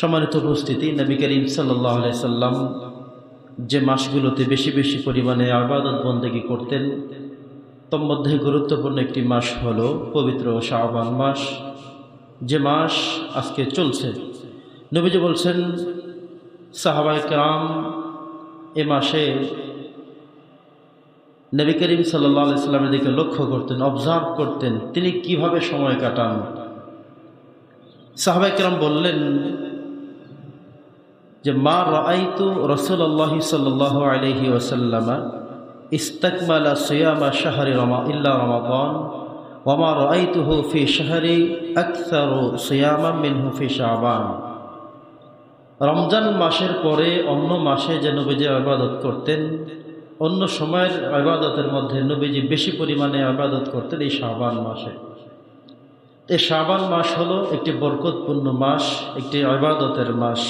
সম্মানিত উপস্থিতি, নবী করিম সাল্লাল্লাহু আলাইহি সাল্লাম যে মাসগুলোতে বেশি বেশি পরিমাণে ইবাদত বন্দেগী করতেন তার মধ্যে গুরুত্বপূর্ণ একটি মাস হলো পবিত্র শাবান মাস, যে মাস আজকে চলছে। নবীজি বলছেন, সাহাবায়ে কেরাম এ মাসে নবী করিম সাল্লাল্লাহু আলাইহি সাল্লামের দিকে লক্ষ্য করতেন, অবজার্ভ করতেন তিনি কিভাবে সময় কাটান। সাহাবায়ে কেরাম বললেন যে মা রাআইতু রাসূলুল্লাহ সাল্লাল্লাহু আলাইহি ওয়াসাল্লাম ইস্তাকমালা সিয়ামা শাহরি ইল্লা রমাদান ওয়া মা রাআইতুহু ফি শাহরি আকসারু সিয়ামান মিনহু ফি শাবান। রমজান মাসের পরে অন্য মাসে যে নবীজি ইবাদত করতেন, অন্য সময়ের ইবাদতের মধ্যে নবীজি বেশি পরিমাণে ইবাদত করতেন এই শাবান মাসে। এই শাবান মাস হলো একটি বরকতপূর্ণ মাস, একটি ইবাদতের মাস।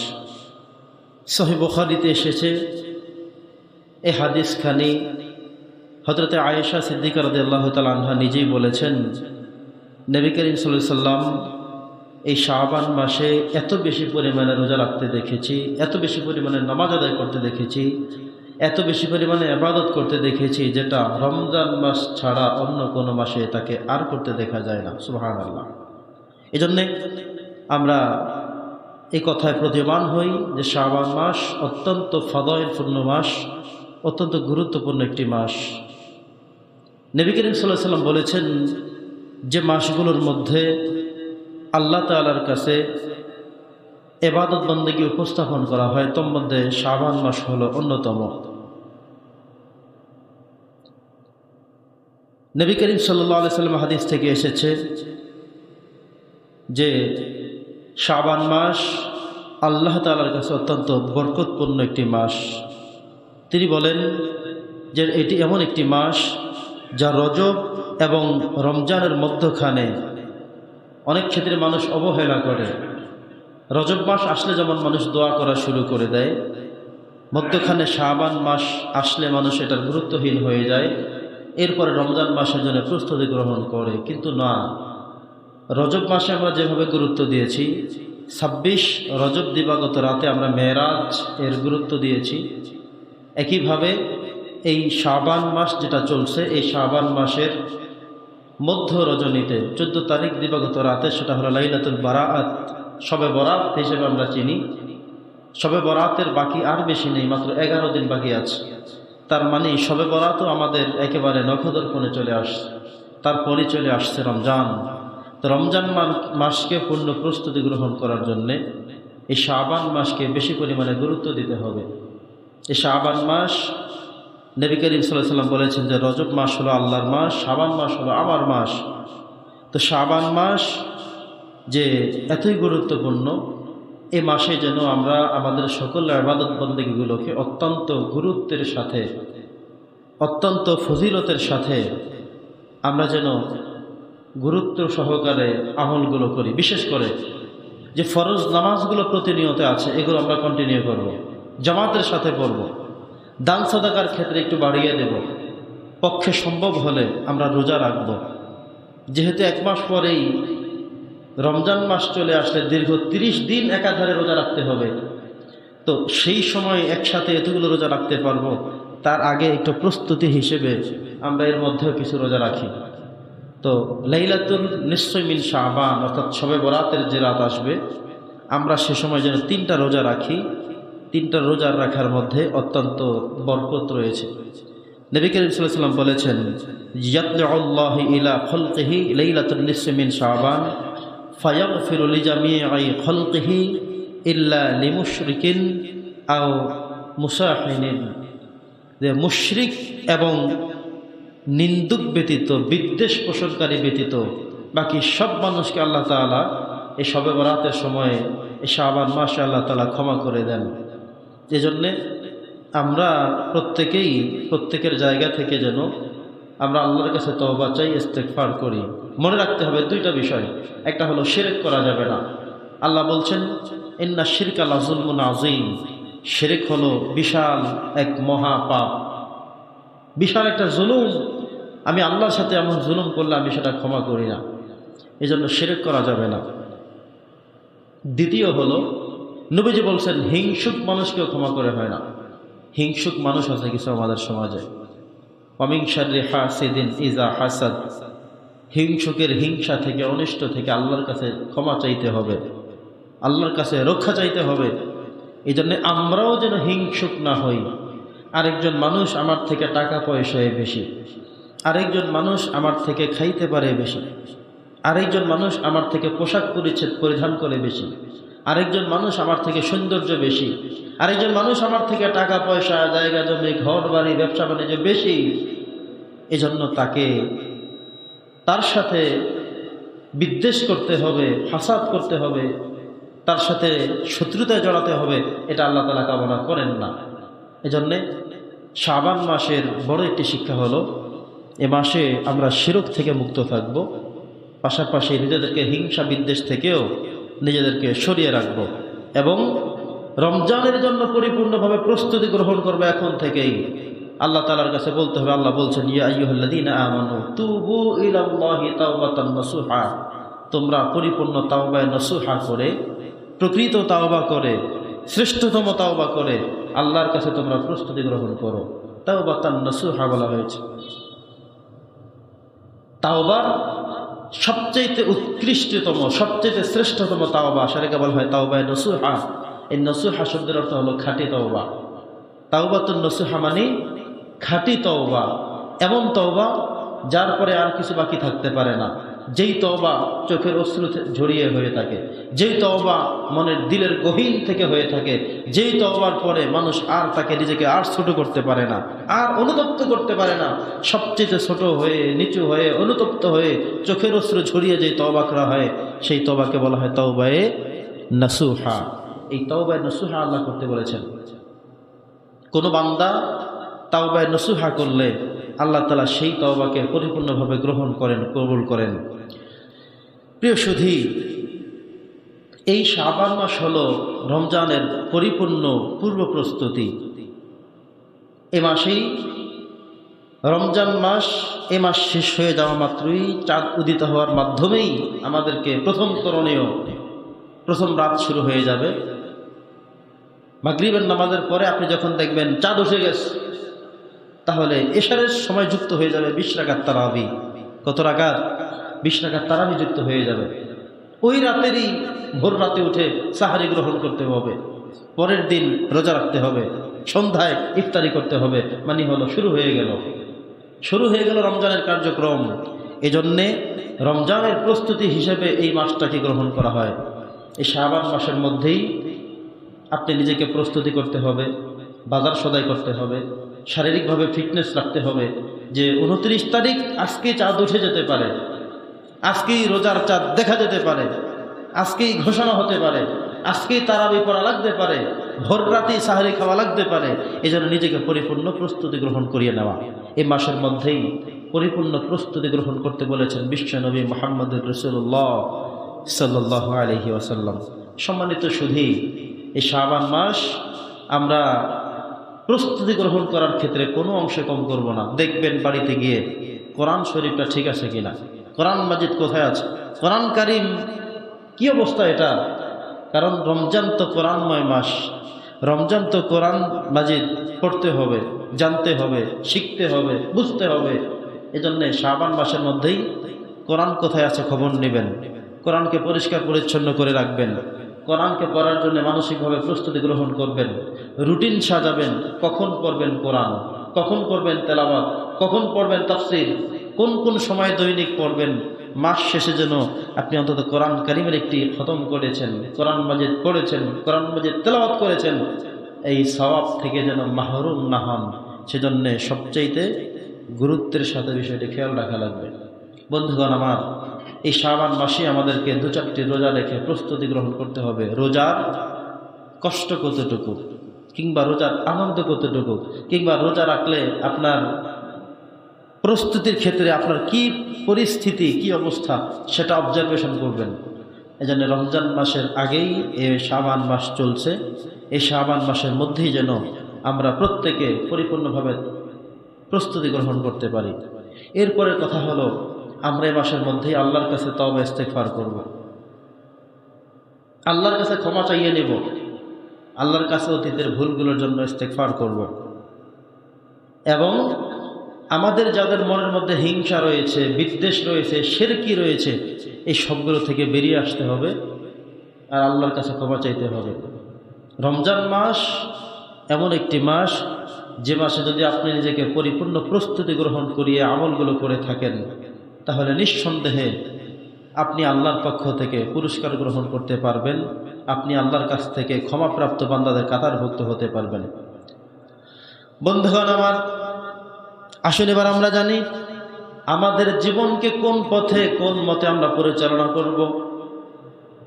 সহিহ বুখারীতে এসেছে এই হাদিসখানি হযরতে আয়েশা সিদ্দিকা রাদিয়াল্লাহু তাআলা আনহা নিজেই বলেছেন, নবী করিম সাল্লাল্লাহু আলাইহি সাল্লাম এই শাবান মাসে এত বেশি পরিমাণে রোজা রাখতে দেখেছি, এত বেশি পরিমাণে নামাজ আদায় করতে দেখেছি, এত বেশি পরিমাণে ইবাদত করতে দেখেছি, যেটা রমজান মাস ছাড়া অন্য কোনো মাসে তাকে আর করতে দেখা যায় না। সুবহানাল্লাহ। এজন্যে আমরা এই কথায় প্রতিমান হই যে শাবান মাস অত্যন্ত ফদাইলপূর্ণ মাস, অত্যন্ত গুরুত্বপূর্ণ একটি মাস। নবী করিম সাল্লাল্লাহু আলাইহি সাল্লাম বলেছেন যে মাসগুলোর মধ্যে আল্লাহ তাআলার কাছে ইবাদত বন্দেগী উপস্থাপন করা হয় তার মধ্যে শাবান মাস হলো অন্যতম। নবী করিম সাল্লাল্লাহু আলাইহি সাল্লাম হাদিস থেকে এসেছে যে শাবান মাস আল্লাহ তাআলার কাছে অত্যন্ত বরকতপূর্ণ একটি মাস। তিনি বলেন যে এটি এমন একটি মাস যা রজব এবং রমজানের মধ্যখানে অনেক ক্ষেত্রে মানুষ অবহেলা করে। রজব মাস আসলে যেমন মানুষ দোয়া করা শুরু করে দেয়, মধ্যখানে শাবান মাস আসলে মানুষ এটার গুরুত্বহীন হয়ে যায়, এরপরে রমজান মাসের জন্য প্রস্তুতি গ্রহণ করে। কিন্তু না, রজব মাসে আমরা যেভাবে গুরুত্ব দিয়েছি, 26 রজব দিবাগত রাতে আমরা মেরাজ এর গুরুত্ব দিয়েছি, একইভাবে এই শাবান মাস যেটা চলছে, এই শাবান মাসের মধ্য রজনীতে 14 তারিখ দিবাগত রাতে, সেটা হলো লাইলাতুল বারাআত, শবে বরাত হিসেবে আমরা চিনি। শবে বরাতের বাকি আর বেশি নেই, মাত্র 11 দিন বাকি আছে। তার মানে শবে বরাতও আমাদের একেবারে নখদর্পণে চলে আসছে, তারপরে চলে আসছে রমজান। তো রমজান মাসকে পূর্ণ প্রস্তুতি গ্রহণ করার জন্যে এই শাবান মাসকে বেশি পরিমাণে গুরুত্ব দিতে হবে। এই শাবান মাস নবী করিম সাল্লাল্লাহু আলাইহি সাল্লাম বলেছেন যে রজব মাস হলো আল্লাহর মাস, শাবান মাস হলো আমার মাস। তো শাবান মাস যে এতই গুরুত্বপূর্ণ, এ মাসে যেন আমরা আমাদের সকল ইবাদত বন্দেগীগুলোকে অত্যন্ত গুরুত্বের সাথে, অত্যন্ত ফজিলতের সাথে আমরা যেন গুরুত্ব সহকারে আমলগুলো করি। বিশেষ করে যে ফরজ নামাজগুলো প্রতিনিয়ত আছে, এগুলো আমরা কন্টিনিউ করব, জামাতের সাথে পড়ব, দান সাদাকার ক্ষেত্রে একটু বাড়িয়ে দেব, পক্ষে সম্ভব হলে আমরা রোজা রাখব। যেহেতু 1 মাস পরেই রমজান মাস চলে আসলে দীর্ঘ 30 দিন একাধারে রোজা রাখতে হবে, তো সেই সময় একসাথে এতগুলো রোজা রাখতে পারবো, তার আগে একটু প্রস্তুতি হিসেবে আমরা এর মধ্যেও কিছু রোজা রাখি। তো লাইলাতুল নিসফি মিন শাবান অর্থাৎ শবে বরাতের যে রাত আসবে, আমরা সে সময় যেন 3টা রোজা রাখি। 3টা রোজা রাখার মধ্যে অত্যন্ত বরকত রয়েছে। নবী করিম সাল্লাল্লাহু আলাইহি সাল্লাম বলেছেন, ইয়াতলুল্লাহু ইলা খালকিহি লাইলাতুন নিসফি মিন শাবান ফায়াগফিরু লিজামিই খালকিহি ইল্লা লিমুশরিকিন আও মুসাহিনিন। যে মুশরিক এবং নিন্দুক ব্যতীত, বিদ্বেষ পোষণকারী ব্যতীত বাকি সব মানুষকে আল্লাহ তাআলা এই শবে বরাতের সময়ে, এই শাবান মাসে আল্লাহ তাআলা ক্ষমা করে দেন। এজন্যে আমরা প্রত্যেকেই প্রত্যেকের জায়গা থেকে যেন আমরা আল্লাহর কাছে তওবা চাই, ইস্তেগফার করি। মনে রাখতে হবে 2টা বিষয়। একটা হলো শিরক করা যাবে না। আল্লাহ বলছেন ইন্না শিরকা লাযুলমুন আযীম, শিরক হলো বিশাল এক মহা পাপ, বিশাল একটা জুলুম। আমি আল্লাহর সাথে এমন জুলুম করলে আমি সেটা ক্ষমা করি না, এজন্য শিরক করা যাবে না। দ্বিতীয় হলো নবীজি বলছেন হিংসুক মানুষকেও ক্ষমা করে হয় না। হিংসুক মানুষ আছে কিছু আমাদের সমাজে। ওয়ামিন শাররি হাসিদিন ইজা হাসাদ, হিংসুকের হিংসা থেকে, অনিষ্ট থেকে আল্লাহর কাছে ক্ষমা চাইতে হবে, আল্লাহর কাছে রক্ষা চাইতে হবে। এই জন্যে আমরাও যেন হিংসুক না হই। আরেকজন মানুষ আমার থেকে টাকা পয়সায় বেশি, আরেকজন মানুষ আমার থেকে খাইতে পারে বেশি, আরেকজন মানুষ আমার থেকে পোশাক পরিচ্ছদ পরিধান করে বেশি, আরেকজন মানুষ আমার থেকে সৌন্দর্য বেশি, আরেকজন মানুষ আমার থেকে টাকা পয়সা, জায়গা জমি, ঘর বাড়ি, ব্যবসা বাণিজ্য বেশি। এজন্য তার সাথে বিদ্বেষ করতে হবে, ফাসাদ করতে হবে, তার সাথে শত্রুতায় জড়াতে হবে, এটা আল্লাহ তাআলা কামনা করেন না। এজন্যে শাবান মাসের বড় একটি শিক্ষা হলো এ মাসে আমরা শিরক থেকে মুক্ত থাকব, পাশাপাশি নিজেদেরকে হিংসা বিদ্বেষ থেকেও নিজেদেরকে সরিয়ে রাখব এবং রমজানের জন্য পরিপূর্ণভাবে প্রস্তুতি গ্রহণ করবো এখন থেকেই। আল্লাহ তাআলার কাছে বলতে হবে, আল্লাহ বলছেন ইয়া আইয়ুহাল্লাযীনা আমানু তুবু ইলাল্লাহি তাওবাতান নাসুহা, তোমরা পরিপূর্ণ তাওবায়ে নাসুহা করে, প্রকৃত তাওবা করে, শ্রেষ্ঠতম তাওবা করে আল্লাহর কাছে তোমরা প্রস্তুতি গ্রহণ করো। তাওবাতান নাসুহা বলা হয়েছে। তাওবার সবচেয়ে উৎকৃষ্টতম, সবচেয়ে শ্রেষ্ঠতম তাওবা, সেটাকে বলা হয় তাওবায়ে নাসুহা। এই নাসুহা শব্দের অর্থ হলো খাঁটি তওবা। তাওবাতুন নাসুহা মানে খাঁটি তওবা, এমন তওবা যার পরে আর কিছু বাকি থাকতে পারে না, যেই তওবা চোখের অশ্রু ঝরিয়ে হয়ে থাকে, যেই তওবা মনের দিলের গহীন থেকে হয়ে থাকে, যেই তওবার পরে মানুষ আর তাকে নিজেকে আর ছোট করতে পারে না, আর অনুতপ্ত করতে পারে না। সবচেয়ে ছোট হয়ে, নিচু হয়ে, অনুতপ্ত হয়ে চোখের অশ্রু ঝরিয়ে যেই তওবা করা হয়, সেই তওবাকে বলা হয় তাওবায়ে নাসুহা। এই তাওবায়ে নাসুহা আল্লাহ করতে বলেছেন। কোনো বান্দা তাওবায়ে নাসুহা করলে আল্লাহ তাআলা সেই তাওবাকে পরিপূর্ণভাবে গ্রহণ করেন, কবুল করেন। প্রিয় সুধী, এই শাবান মাস হলো রমজানের পরিপূর্ণ পূর্ব প্রস্তুতি। এ মাসেই রমজান মাস, এ মাস শেষ হয়ে যাওয়া মাত্রই চাঁদ উদিত হওয়ার মাধ্যমেই আমাদেরকে প্রথম করণীয়, প্রথম রাত শুরু হয়ে যাবে। মাগরিবের নামাজের পরে আপনি যখন দেখবেন চাঁদ উঠে গেছে, তাহলে এশারের সময় যুক্ত হয়ে যাবে 20 রাকাত তারাবি। কত রাকাত? 20 রাকাত তারাবি যুক্ত হয়ে যাবে। ওই রাতেরই ভোর রাতে উঠে সাহারি গ্রহণ করতে হবে, পরের দিন রোজা রাখতে হবে, সন্ধ্যায় ইফতারি করতে হবে, মানে হলো শুরু হয়ে গেল রমজানের কার্যক্রম। এজন্যে রমজানের প্রস্তুতি হিসেবে এই মাসটাকে গ্রহণ করা হয়। এই শাবান মাসের মধ্যেই আপনি নিজেকে প্রস্তুতি করতে হবে, বাজার সদাই করতে হবে, শারীরিকভাবে ফিটনেস রাখতে হবে যে 29 তারিখ আজকেই চাঁদ উঠে যেতে পারে, আজকেই রোজার চাঁদ দেখা যেতে পারে, আজকেই ঘোষণা হতে পারে, আজকেই তারাবি পড়া লাগতে পারে, ভোর রাতেই সাহারি খাওয়া লাগতে পারে। এই জন্য নিজেকে পরিপূর্ণ প্রস্তুতি গ্রহণ করিয়ে নেওয়া। এই মাসের মধ্যেই পরিপূর্ণ প্রস্তুতি গ্রহণ করতে বলেছেন বিশ্বনবী মুহাম্মদুর রাসূলুল্লাহ সাল্লাল্লাহু আলাইহি ওয়াসাল্লাম। সম্মানিত সুধী, এই শাবান মাস আমরা প্রস্তুতি গ্রহণ করার ক্ষেত্রে কোনো অংশে কম করব না। দেখবেন বাড়িতে গিয়ে কোরআন শরীফটা ঠিক আছে কিনা, কোরআন মাজিদ কোথায় আছে, কোরআন কারিম কি অবস্থা এটা। কারণ রমজান তো কোরআনময় মাস, রমজান তো কোরআন মাজিদ পড়তে হবে, জানতে হবে, শিখতে হবে, বুঝতে হবে। এজন্যে শাবান মাসের মধ্যেই কোরআন কোথায় আছে খবর নেবেন, কোরআনকে পরিষ্কার পরিচ্ছন্ন করে রাখবেন, কোরআনকে পড়ার জন্য মানসিকভাবে প্রস্তুতি গ্রহণ করবেন, রুটিন সাজাবেন, কখন পড়বেন কোরআন, কখন করবেন তেলাওয়াত, কখন পড়বেন তাফসীর, কোন কোন সময় দৈনিক পড়বেন। মাস শেষে যেন আপনি অন্তত কোরআন কারিমের একটি খতম করেছেন, কোরআন মাজিদ পড়েছেন, কোরআন মাজিদ তেলাওয়াত করেছেন, এই সওয়াব থেকে যেন মাহরুম না হন। সেজন্য সবচাইতে গুরুত্বের সাথে বিষয়টি খেয়াল রাখা লাগবে। বন্ধুগণ আমার, এই শাবান মাসে আমাদেরকে 2-4টি রোজা রেখে প্রস্তুতি গ্রহণ করতে হবে। রোজার কষ্ট কতটুকু, কিংবা রোজার আনন্দ কতটুকু, কিংবা রোজা রাখলে আপনার প্রস্তুতির ক্ষেত্রে আপনার কি পরিস্থিতি, কি অবস্থা, সেটা অবজারভেশন করবেন। এজন্য রমজান মাসের আগেই এই শাবান মাস চলছে, এই শাবান মাসের মধ্যেই যেন আমরা প্রত্যেকে পরিপূর্ণভাবে প্রস্তুতি গ্রহণ করতে পারি। এরপরের কথা হলো, আমরা এই মাসের মধ্যেই আল্লাহর কাছে তওবা ইস্তেগফার করব, আল্লাহর কাছে ক্ষমা চাইয়ে নেব। আল্লাহর কাছে অতীতের ভুলগুলোর জন্য ইস্তেগফার করব। এবং আমাদের যাদের মনের মধ্যে হিংসা রয়েছে, বিদ্বেষ রয়েছে, শিরকি রয়েছে, এই সবগুলো থেকে বেরিয়ে আসতে হবে আর আল্লাহর কাছে ক্ষমা চাইতে হবে। রমজান মাস এমন একটি মাস, যে মাসে যদি আপনি নিজেকে পরিপূর্ণ প্রস্তুতি গ্রহণ করিয়ে আমলগুলো করে থাকেন, তাহলে নিঃসন্দেহে আপনি আল্লাহর পক্ষ থেকে পুরস্কার গ্রহণ করতে পারবেন, আপনি আল্লাহর কাছ থেকে ক্ষমাপ্রাপ্ত বান্দাদের কাতারভুক্ত হতে পারবেন। বন্ধুগণ আমার, আসলে এবার আমরা জানি আমাদের জীবনকে কোন পথে, কোন মতে আমরা পরিচালনা করব,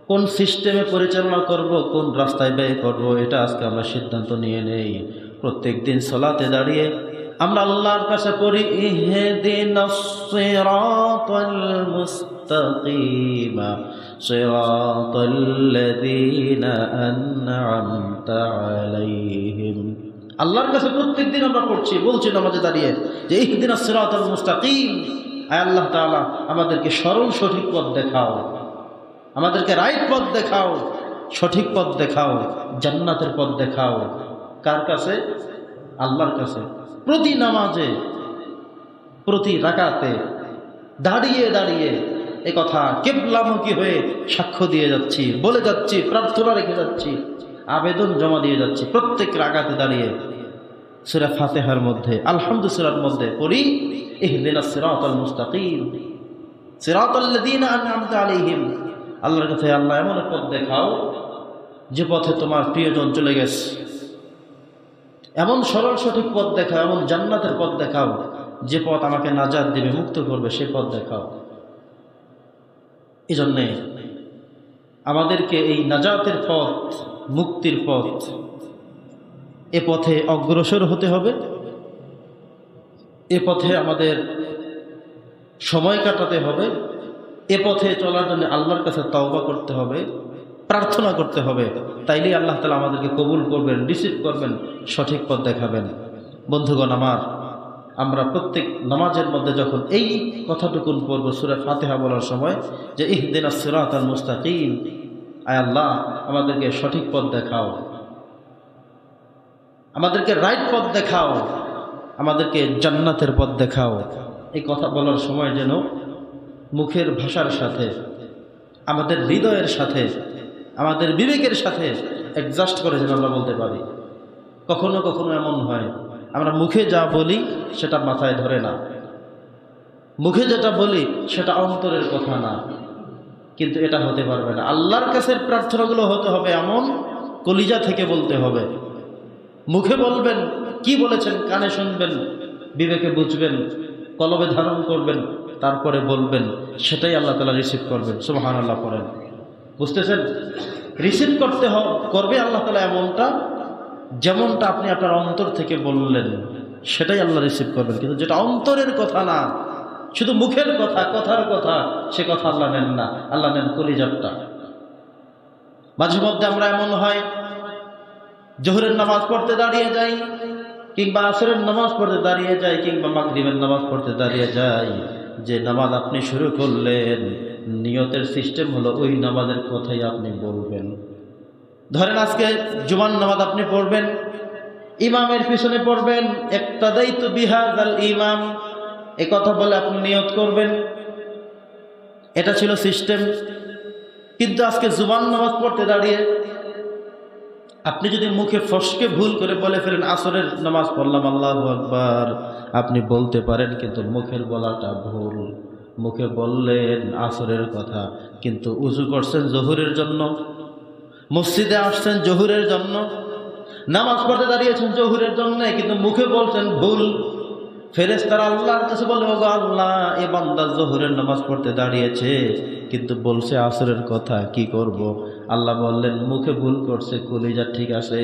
কোন সিস্টেমে পরিচালনা করব, কোন রাস্তায় ব্যয় করব, এটা আজকে আমরা সিদ্ধান্ত নিয়ে নেই। প্রত্যেক দিন সালাতে দাঁড়িয়ে আমরা আল্লাহর কাছে পড়ি, ইহদিনাস সিরাতাল মুস্তাকিম সিরাতাল্লাযীনা আন'আমতা আলাইহিম। আল্লাহর কাছে প্রত্যেক দিন আমরা পড়ছি, বলছি নামাজে দাঁড়িয়ে যে ইহদিনাস সিরাতাল মুস্তাকিম, আয় আল্লাহ তাআলা আমাদেরকে সরল সঠিক পথ দেখাও, আমাদেরকে রাইট পথ দেখাও, সঠিক পথ দেখাও, জান্নাতের পথ দেখাও। কার কাছে? আল্লাহর কাছে। প্রতি নামাজে, প্রতি রাকাতে দাঁড়িয়ে দাঁড়িয়ে এ কথা কিবলামুখী হয়ে সাক্ষ্য দিয়ে যাচ্ছি, বলে যাচ্ছি, প্রার্থনা রেখে যাচ্ছি, আবেদন জমা দিয়ে যাচ্ছি। প্রত্যেক রাকাতে দাঁড়িয়ে সূরা ফাতিহার মধ্যে, আলহামদুলিল্লাহর মধ্যে পড়ি, ইহদিনাস সিরাতাল মুস্তাকিম সিরাতাল্লাযীনা আন'আমতা আলাইহিম। আল্লাহর কাছে, আল্লাহ এমন পথ দেখাও যে পথে তোমার প্রিয়জন চলে গেছে, এমন সরল সঠিক পথ দেখাও, এমন জান্নাতের পথ দেখাও যে পথ আমাকে নাজাত দিবে, মুক্ত করবে, সেই পথ দেখাও। এই জন্যে আমাদেরকে এই নাজাতের পথ, মুক্তির পথ, এ পথে অগ্রসর হতে হবে। এ পথে আমাদের সময় কাটাতে হবে। এ পথে চলার জন্য আল্লাহর কাছে তওবা করতে হবে, প্রার্থনা করতে হবে। তাইলেই আল্লাহ তাআলা আমাদেরকে কবুল করবেন, রিসিভ করবেন, সঠিক পথ দেখাবেন। বন্ধুগণ আমার, আমরা প্রত্যেক নামাজের মধ্যে যখন এই কথাটুকুন পড়ব সূরা ফাতিহা বলার সময়, যে ইহদিনাস সিরাতাল মুস্তাকিম, আয় আল্লাহ আমাদেরকে সঠিক পথ দেখাও, আমাদেরকে রাইট পথ দেখাও, আমাদেরকে জান্নাতের পথ দেখাও, এই কথা বলার সময় যেন মুখের ভাষার সাথে, আমাদের হৃদয়ের সাথে, আমাদের বিবেকের সাথে অ্যাডজাস্ট করে যেন আমরা বলতে পারি। কখনো কখনো এমন হয় আমরা মুখে যা বলি সেটা মাথায় ধরে না, মুখে যেটা বলি সেটা অন্তরের কথা না, কিন্তু এটা হতে পারবে না। আল্লাহর কাছে প্রার্থনাগুলো হতে হবে এমন, কলিজা থেকে বলতে হবে। মুখে বলবেন, কি বলেছেন কানে শুনবেন, বিবেকে বুঝবেন, কলবে ধারণ করবেন, তারপরে বলবেন, সেটাই আল্লাহ তাআলা রিসিভ করবেন। সুবহানাল্লাহ পড়েন। বুঝতেছেন? রিসিভ করবে আল্লাহ তাআলা এমনটা, যেমনটা আপনি আপনার অন্তর থেকে বললেন সেটাই আল্লাহ রিসিভ করবেন। কিন্তু যেটা অন্তরের কথা না, শুধু মুখের কথা, কথার কথা, সে কথা আল্লাহ নেন না। আল্লাহ নেন কলিজারটা। মাঝে মধ্যে আমরা এমন হয়, জোহরের নামাজ পড়তে দাঁড়িয়ে যাই, কিংবা আসরের নামাজ পড়তে দাঁড়িয়ে যাই, কিংবা মাগরিবের নামাজ পড়তে দাঁড়িয়ে যাই, যে নামাজ আপনি শুরু করলেন, নিয়তের সিস্টেম হলো ওই নামাজের কথাই আপনি বলবেন। ধরেন আজকে জুমার নামাজ আপনি পড়বেন, ইমামের পিছনে পড়বেন, ইক্তাদাইতু বিহাযাল ইমাম, এই কথা বলে আপনি নিয়ত করবেন, এটা ছিল সিস্টেম। কিন্তু আজকে জুমার নামাজ পড়তে দাঁড়িয়ে আপনি যদি মুখে ফসকে ভুল করে বলে ফেলেন আসরের নামাজ পড়লাম, আল্লাহু আকবার, আপনি বলতে পারেন, কিন্তু মুখের বলাটা ভুল। মুখে বললেন আসরের কথা, কিন্তু উযু করছেন জোহরের জন্য, মসজিদে আসছেন জোহরের জন্য, নামাজ পড়তে দাঁড়িয়েছেন জোহরের জন্য, কিন্তু মুখে বলছেন ভুল। ফেরেশতারা আল্লাহর কাছে বলে, ওগো আল্লাহ, এ বান্দা জোহরের নামাজ পড়তে দাঁড়িয়েছে কিন্তু বলছে আসরের কথা, কি করব? আল্লাহ বললেন, মুখে ভুল করছে, কলিজা ঠিক আছে,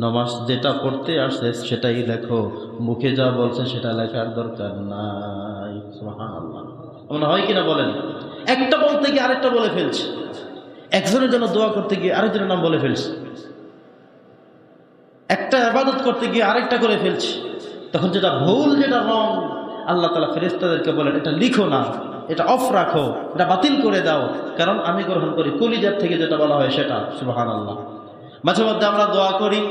নামাজ যেটা পড়তে আসছে সেটাই লেখো, মুখে যা বলছে সেটা লেখার দরকার নাই। সুবহানাল্লাহ। মনে হয় কিনা বলেন? একটা বলতে গিয়ে আরেকটা বলে ফেলছে, একজনের জন্য দোয়া করতে গিয়ে আরেকজনের নাম বলে ফেলছে, একটা ইবাদত করতে গিয়ে আরেকটা করে ফেলছে। তখন যেটা ভুল, যেটা রং, আল্লাহ তাআলা ফেরেশতাদেরকে বলেন, এটা লিখো না, এটা অফ রাখো, এটা বাতিল করে দাও, কারণ আমি গ্রহণ করি কলিজার থেকে যেটা বলা হয় সেটা। সুবহানাল্লাহ। মাঝে মধ্যে আমরা দোয়া করি,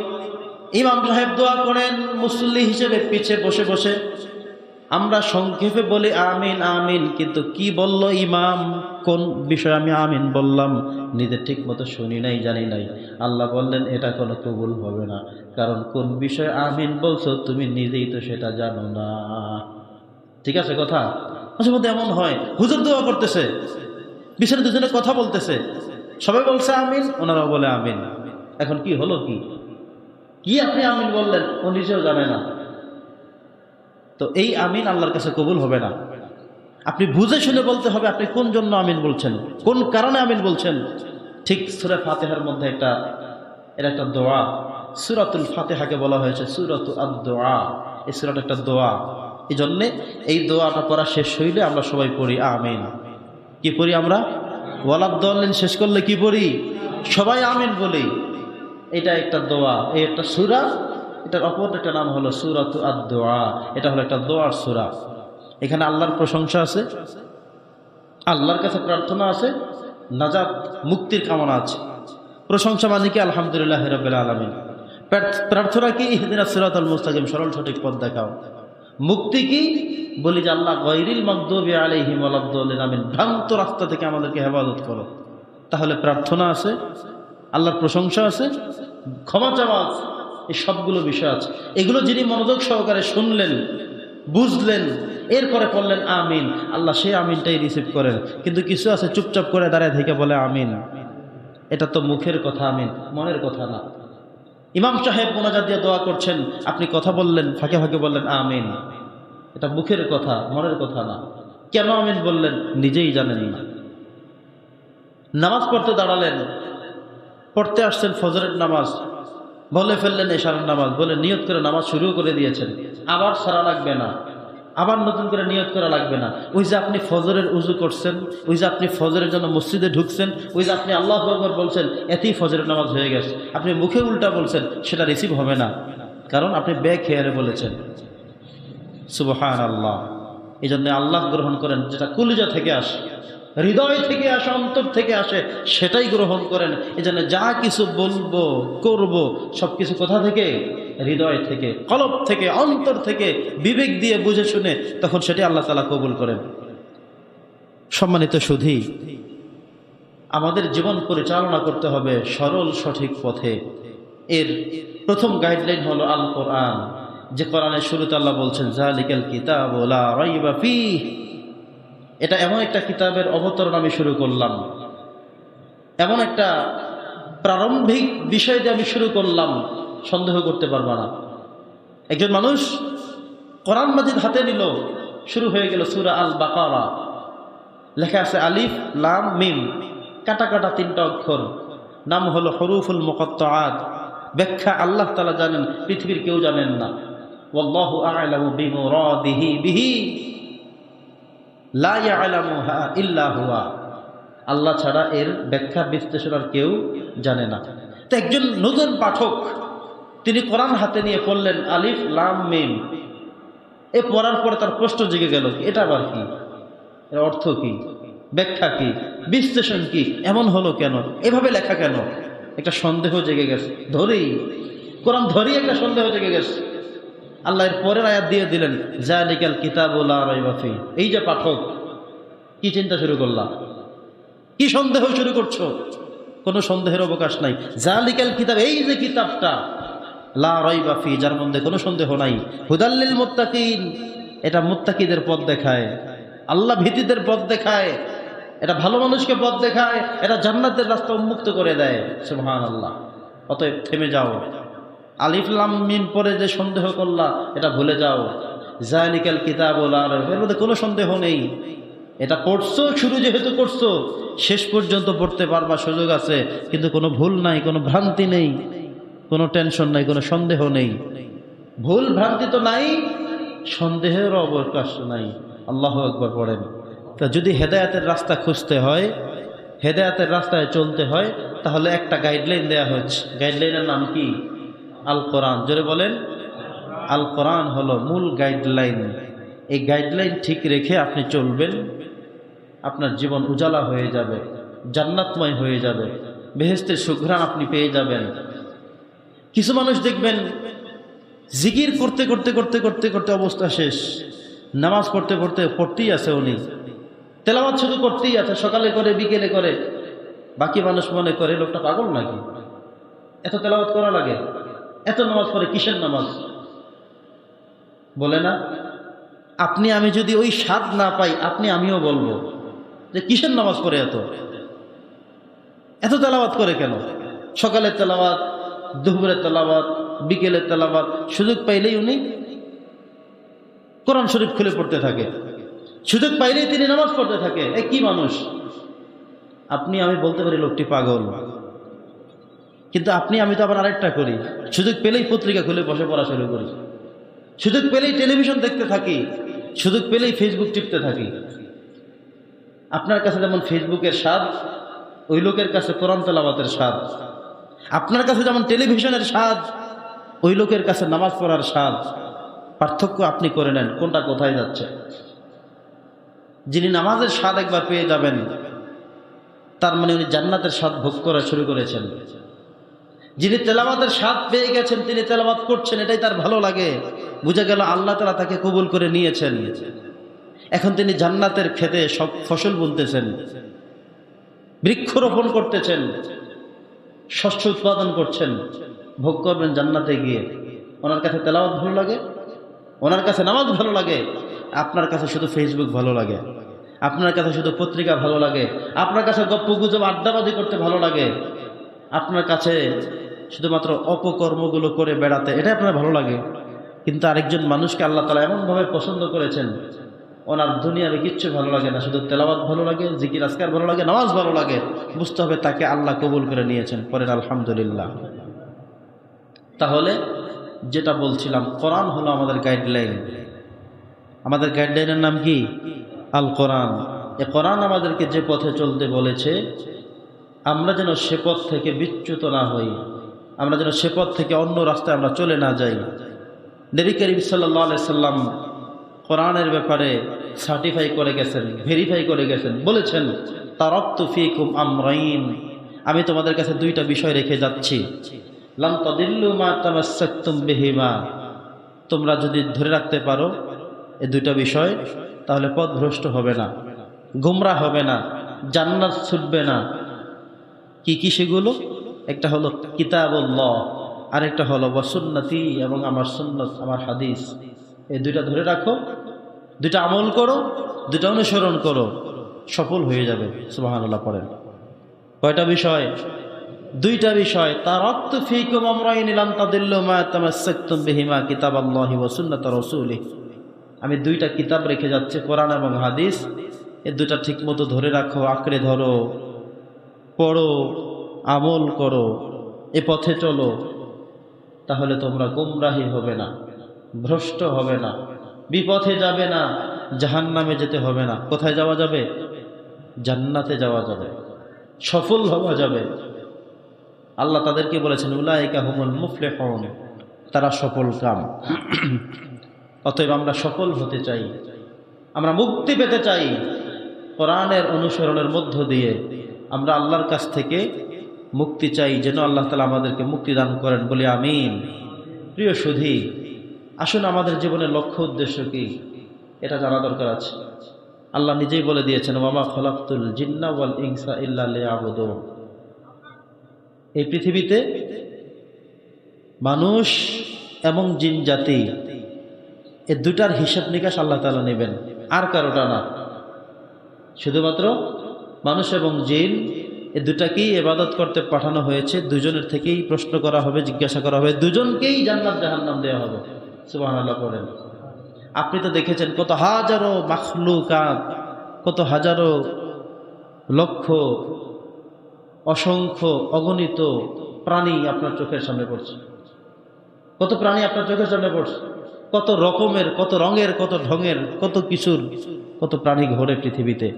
ইমাম সাহেব দোয়া করেন মুসল্লি হিসেবে পিছে বসে বসে, আমরা সংক্ষেপে বলি আমিন আমিন, কিন্তু কি বলল ইমাম, কোন বিষয়ে আমি আমিন বললাম নিজে ঠিক মতো শুনি নাই, জানি নাই। আল্লাহ বললেন এটা কোনো কবুল হবে না, কারণ কোন বিষয়ে আমিন বলছো তুমি নিজেই তো সেটা জানো না। ঠিক আছে কথা? মাঝে মধ্যে এমন হয়, হুজুর দোয়া করতেছে, পিছনে দুজনে কথা বলতেছে, সবাই বলছে আমিন, ওনারাও বলে আমিন। এখন কি হলো, কি কি আপনি আমিন বললেন ও নিজেও জানে না। তো এই আমিন আল্লাহর কাছে কবুল হবে না। আপনি বুঝে শুনে বলতে হবে আপনি কোন জন্য আমিন বলছেন, কোন কারণে আমিন বলছেন। ঠিক সূরা ফাতিহার মধ্যে এটা একটা দোয়া, সূরাতুল ফাতিহাকে বলা হয়েছে সূরাতু আদ-দুআ। এই সূরাটা একটা দোয়া, এই জন্যে এই দোয়াটা পড়া শেষ হইলে আমরা সবাই পড়ি আমিন। কি পড়ি আমরা? ওয়ালাদ-দাল্লিন শেষ করলে কি পড়ি? সবাই আমিন বলি। এটা একটা দোয়া, এই একটা সূরা, এটার অপর একটা নাম হলো সূরাতু আদ-দুআ। এটা হলো একটা দোয়ার সূরা। এখানে আল্লাহর প্রশংসা আছে, আল্লাহর কাছে প্রার্থনা আছে, নাজাত মুক্তির কামনা আছে। প্রশংসা মানে কি? আলহামদুলিল্লাহ রাব্বিল আলামিন। প্রার্থনা কি? ইহদিনাস সিরাতাল মুস্তাকিম, সরল সঠিক পথ দেখাও। মুক্তি কি? বলি যে আল্লাহ গায়রিল মাগদুবি আলাইহিম ওয়ালাদ-দাল্লিন, আমিন, ভ্রান্ত রাস্তা থেকে আমাদেরকে হেফাজত করো। তাহলে প্রার্থনা আছে, আল্লাহর প্রশংসা আছে, ক্ষমা চাওয়া আছে, এই সবগুলো বিষয় আছে। এগুলো যিনি মনোযোগ সহকারে শুনলেন, বুঝলেন, এরপরে পড়লেন আমিন, আল্লাহ সেই আমিনটাই রিসিভ করেন। কিন্তু কিছু আছে চুপচাপ করে দাঁড়ায় থেকে বলে আমিন। এটা তো মুখের কথা, আমিন মনের কথা না। ইমাম সাহেব মোনাজাত দিয়ে দোয়া করছেন, আপনি কথা বললেন, ফাঁকে ফাঁকে বললেন আমিন, এটা মুখের কথা, মনের কথা না। কেন আমিন বললেন নিজেই জানেন না। নামাজ পড়তে দাঁড়ালেন, পড়তে আসছেন ফজরের নামাজ, বলে ফেললেন এশারের নামাজ, বলে নিয়ত করে নামাজ শুরু করে দিয়েছেন। আবার সারা লাগবে না, আবার নতুন করে নিয়ত করা লাগবে না। ওই যে আপনি ফজরের উজু করছেন, ওই যে আপনি ফজরের জন্য মসজিদে ঢুকছেন, ওই যে আপনি আল্লাহু আকবার বলছেন, এতেই ফজরের নামাজ হয়ে গেছে। আপনি মুখে উল্টা বলছেন, সেটা রিসিভ হবে না, কারণ আপনি বেখেয়ারে বলেছেন। সুবহানাল্লাহ। এই জন্য আল্লাহ গ্রহণ করেন যেটা কলিজা থেকে আসে, হৃদয় থেকে আসে, অন্তর থেকে আসে, সেটাই গ্রহণ করেন। এই জন্য যা কিছু বলবো করব সব কিছু কোথা থেকে? হৃদয় থেকে, কলব থেকে, অন্তর থেকে, বিবেক দিয়ে বুঝে শুনে, তখন সেটি আল্লাহ তাআলা কবুল করেন। সম্মানিত সুধী, আমাদের জীবন পরিচালনা করতে হবে সরল সঠিক পথে। এর প্রথম গাইডলাইন হলো আল কোরআন, যে কোরআনের শুরুতে আল্লাহ বলছেন যালিকাল কিতাবু লা রাইবা ফীহ। এটা এমন একটা কিতাবের অবতরণ আমি শুরু করলাম, এমন একটা প্রারম্ভিক বিষয় দিয়ে আমি শুরু করলাম, সন্দেহ করতে পারবা না। একজন মানুষ কোরআন মাজিদ হাতে নিল, শুরু হয়ে গেল সূরা আল বাকারা, লেখা আছে আলিফ লাম মিম, কাটা কাটা তিনটা অক্ষর, নাম হলো হুরুফুল মুকাত্তাআত। ব্যাখ্যা আল্লাহ তাআলা জানেন, পৃথিবীর কেউ জানেন না। ওয়াল্লাহু আ'লামু বিমুরাদিহি বিহি লা ইয়ালামুহা ইল্লা হুয়া। আল্লাহ ছাড়া এর ব্যাখ্যা বিশ্লেষণ আর কেউ জানে না। তো একজন নতুন পাঠক, তিনি কোরআন হাতে নিয়ে পড়লেন আলিফ লাম মিম। এ পড়ার পরে তার প্রশ্ন জেগে গেল, এটা আবার কি? এর অর্থ কি? ব্যাখ্যা কি? বিশ্লেষণ কি? এমন হলো কেন? এভাবে লেখা কেন? একটা সন্দেহ জেগে গেছে, ধরেই কোরআন ধরেই একটা সন্দেহ জেগে গেছে। আল্লাহ এর পরের আয়াত দিয়ে দিলেন যালিকাল কিতাবু লা রাইবা ফীহ। এই যে পাঠক, কি চিন্তা শুরু করলা? কি সন্দেহ শুরু করছো? কোনো সন্দেহের অবকাশ নাই। যালিকাল কিতাব, এই যে কিতাবটা, লা রাইবা ফীহ, যার মধ্যে কোনো সন্দেহ নাই, হুদাল লিল মুত্তাকিন, এটা মুত্তাকিদের পথ দেখায়, আল্লাহ ভীতিদের পথ দেখায়, এটা ভালো মানুষকে পথ দেখায়, এটা জান্নাতের রাস্তা উন্মুক্ত করে দেয়। সুবহানাল্লাহ। অতএব থেমে যাও, আলিফ লাম মিম পরে যে সন্দেহ করলা এটা ভুলে যাও। যালিকাল কিতাবু লা রাইবা, এর মধ্যে কোনো সন্দেহ নেই। এটা পড়ছো, শুরু যেহেতু করছো, শেষ পর্যন্ত পড়তে পারবা, সুযোগ আছে, কিন্তু কোনো ভুল নাই, কোনো ভ্রান্তি নেই, কোনো টেনশন নাই, কোনো সন্দেহ নেই। ভুল ভ্রান্তি তো নাই, সন্দেহের অবকাশ নাই। আল্লাহু আকবার পড়েন। তা যদি হেদায়েতের রাস্তা খুঁজতে হয়, হেদায়েতের রাস্তায় চলতে হয়, তাহলে একটা গাইডলাইন দেয়া হচ্ছে। গাইডলাইনের নাম কি? আল কোরআন। জোরে বলেন। আল কোরআন হলো মূল গাইডলাইন। এই গাইডলাইন ঠিক রেখে আপনি চলবেন, আপনার জীবন উজালা হয়ে যাবে, জান্নাতময় হয়ে যাবে, বেহেশতের সুঘ্রাণ আপনি পেয়ে যাবেন। কিছু মানুষ দেখবেন জিকির করতে করতে করতে করতে করতে অবস্থা শেষ, নামাজ পড়তে পড়তে পড়তেই আছে, উনি তেলাওয়াত শুধু করতেই আছে, সকালে করে বিকেলে করে। বাকি মানুষ মনে করে লোকটা পাগল নাকি, এত তেলাওয়াত করা লাগে, এত নামাজ পড়ে কিসের নামাজ? বলে না? আপনি আমি যদি ওই স্বাদ না পাই, আপনি আমিও বলবো যে কিসের নামাজ পড়ে এত এত তেলাওয়াত করে কেন? সকালের তেলাওয়াত, দুপুরের তেলাওয়াত, বিকেলের তেলাওয়াত, সুযোগ পাইলেই উনি কোরআন শরীফ খুলে পড়তে থাকে, সুযোগ পাইলেই তিনি নামাজ পড়তে থাকে। এ কি মানুষ? আপনি আমি বলতে পারি লোকটি পাগল, কিন্তু আপনি আমি তো আবার আরেকটা করি, সুযোগ পেলেই পত্রিকা খুলে বসে পড়া শুরু করি, সুযোগ পেলেই টেলিভিশন দেখতে থাকি, সুযোগ পেলেই ফেসবুক টিপতে থাকি। আপনার কাছে যেমন ফেসবুকের স্বাদ, ওই লোকের কাছে কোরআন তেলাওয়াতের স্বাদ। আপনার কাছে যেমন টেলিভিশনের স্বাদ, ওই লোকের কাছে নামাজ পড়ার স্বাদ। পার্থক্য আপনি করে নেন, কোনটা কোথায় যাচ্ছে। যিনি নামাজের স্বাদ একবার পেয়ে যাবেন, তার মানে উনি জান্নাতের স্বাদ ভোগ করা শুরু করেছেন। যিনি তেলাওয়াতের স্বাদ পেয়ে গেছেন, তিনি তেলাওয়াত করছেন, এটাই তার ভালো লাগে, বুঝা গেল আল্লাহ তাআলা তাকে কবুল করে নিয়েছেন। এখন তিনি জান্নাতের খেতে সব ফসল বুনতেছেন, বৃক্ষরোপণ করতেছেন, শস্য উৎপাদন করছেন, ভোগ করবেন জান্নাতে গিয়ে। ওনার কাছে তেলাওয়াত ভালো লাগে, ওনার কাছে নামাজ ভালো লাগে, আপনার কাছে শুধু ফেসবুক ভালো লাগে, আপনার কাছে শুধু পত্রিকা ভালো লাগে, আপনার কাছে গপ্প গুজব আড্ডাবাজি করতে ভালো লাগে, আপনার কাছে শুধুমাত্র অপকর্মগুলো করে বেড়াতে, এটা আপনার ভালো লাগে। কিন্তু আরেকজন মানুষকে আল্লাহ তাআলা এমনভাবে পছন্দ করেছেন, ওনার দুনিয়ার কিচ্ছু ভালো লাগে না, শুধু তেলাওয়াত ভালো লাগে, জিকির আজকার ভালো লাগে, নামাজ ভালো লাগে। বুঝতে হবে তাকে আল্লাহ কবুল করে নিয়েছেন, পরের আলহামদুলিল্লাহ। তাহলে যেটা বলছিলাম, কোরআন হলো আমাদের গাইডলাইন। আমাদের গাইডলাইনের নাম কি? আল কোরআন। এ কোরআন আমাদেরকে যে পথে চলতে বলেছে, আমরা যেন সে পথ থেকে বিচ্যুত না হই, আমরা যেন সে পথ থেকে অন্য রাস্তায় আমরা চলে না যাই। নবী করিম সাল্লাল্লাহু আলাইহি সাল্লাম কোরআনের ব্যাপারে সার্টিফাই করে গেছেন, ভেরিফাই করে গেছেন, বলেছেন তারাকতু ফীকুম আমরাইন, আমি তোমাদের কাছে দুইটা বিষয় রেখে যাচ্ছি। লান তাদিল্লু মা তামাসসাকতুম বিহিমা, তোমরা যদি ধরে রাখতে পারো এই দুইটা বিষয়, তাহলে পথভ্রষ্ট হবে না, গোমরা হবে না, জান্নাত ছুটবে না। কি কি সেগুলো? একটা হলো কিতাবুল্লাহ, আরেকটা হলো ওয়া সুন্নতি, এবং আমার সুন্নত, আমার হাদিস। এই দুইটা ধরে রাখো, দুইটা আমল করো, দুইটা অনুসরণ করো, সফল হয়ে যাবে। সুবহানাল্লাহ পড়েন। কয়টা বিষয়? দুইটা বিষয়। তারাকতু ফীকুম আমরাইন লান তাদিল্লু মা তামাসসাকতুম বিহিমা কিতাবাল্লাহি ওয়া সুন্নাত রাসূলিহি, আমি দুইটা কিতাব রেখে যাচ্ছি, কোরআন এবং হাদিস। এই দুইটা ঠিকমতো ধরে রাখো, আঁকড়ে ধরো, পড়ো, আমল করো, এ পথে চলো, তাহলে তোমরা গোমরাহী হবে না, ভ্রষ্ট হবে না, বিপথে যাবে না, জাহান্নামে যেতে হবে না। কোথায় যাওয়া যাবে? জান্নাতে যাওয়া যাবে, সফল হওয়া যাবে। আল্লাহ তাদেরকে বলেছেন উলাইকা হুমুল মুফলিহুন, তারা সফল কাম। অতএব আমরা সফল হতে চাই, আমরা মুক্তি পেতে চাই। কোরআনের অনুসরণের মধ্য দিয়ে আমরা আল্লাহর কাছ থেকে মুক্তি চাই, যেন আল্লাহ তাআলা আমাদেরকে মুক্তি দান করেন, বলি আমিন। প্রিয় সুধী, আসুন আমাদের জীবনের লক্ষ্য উদ্দেশ্য কি এটা জানা দরকার আছে। আল্লাহ নিজেই বলে দিয়েছেন ওয়ামা খলাকতুল জিন্না ওয়াল ইনসা ইল্লা লিয়াবুদুন। এই পৃথিবীতে মানুষ এবং জিন জাতি, এই দুটার হিসাব নিকাশ আল্লাহ তাআলা নেবেন, আর কারোটা না। শুধুমাত্র মানুষ এবং জিন, এই দুটাকেই ইবাদত করতে পাঠানো হয়েছে। দুজনের থেকেই প্রশ্ন করা হবে, জিজ্ঞাসা করা হবে, দুজনকেই জান্নাত জাহান্নাম দেওয়া হবে। সুবহানাল্লাহ পড়েন। আপনি তো দেখেছেন কত হাজারো মাখলুকাত, কত হাজারো লক্ষ অসংখ্য অগণিত প্রাণী আপনার চোখের সামনে পড়ছে। কত প্রাণী আপনার চোখের সামনে পড়ছে, কত রকমের, কত রঙের, কত ঢঙের, কত কিছুর, কত প্রাণী ঘোরে পৃথিবীতে।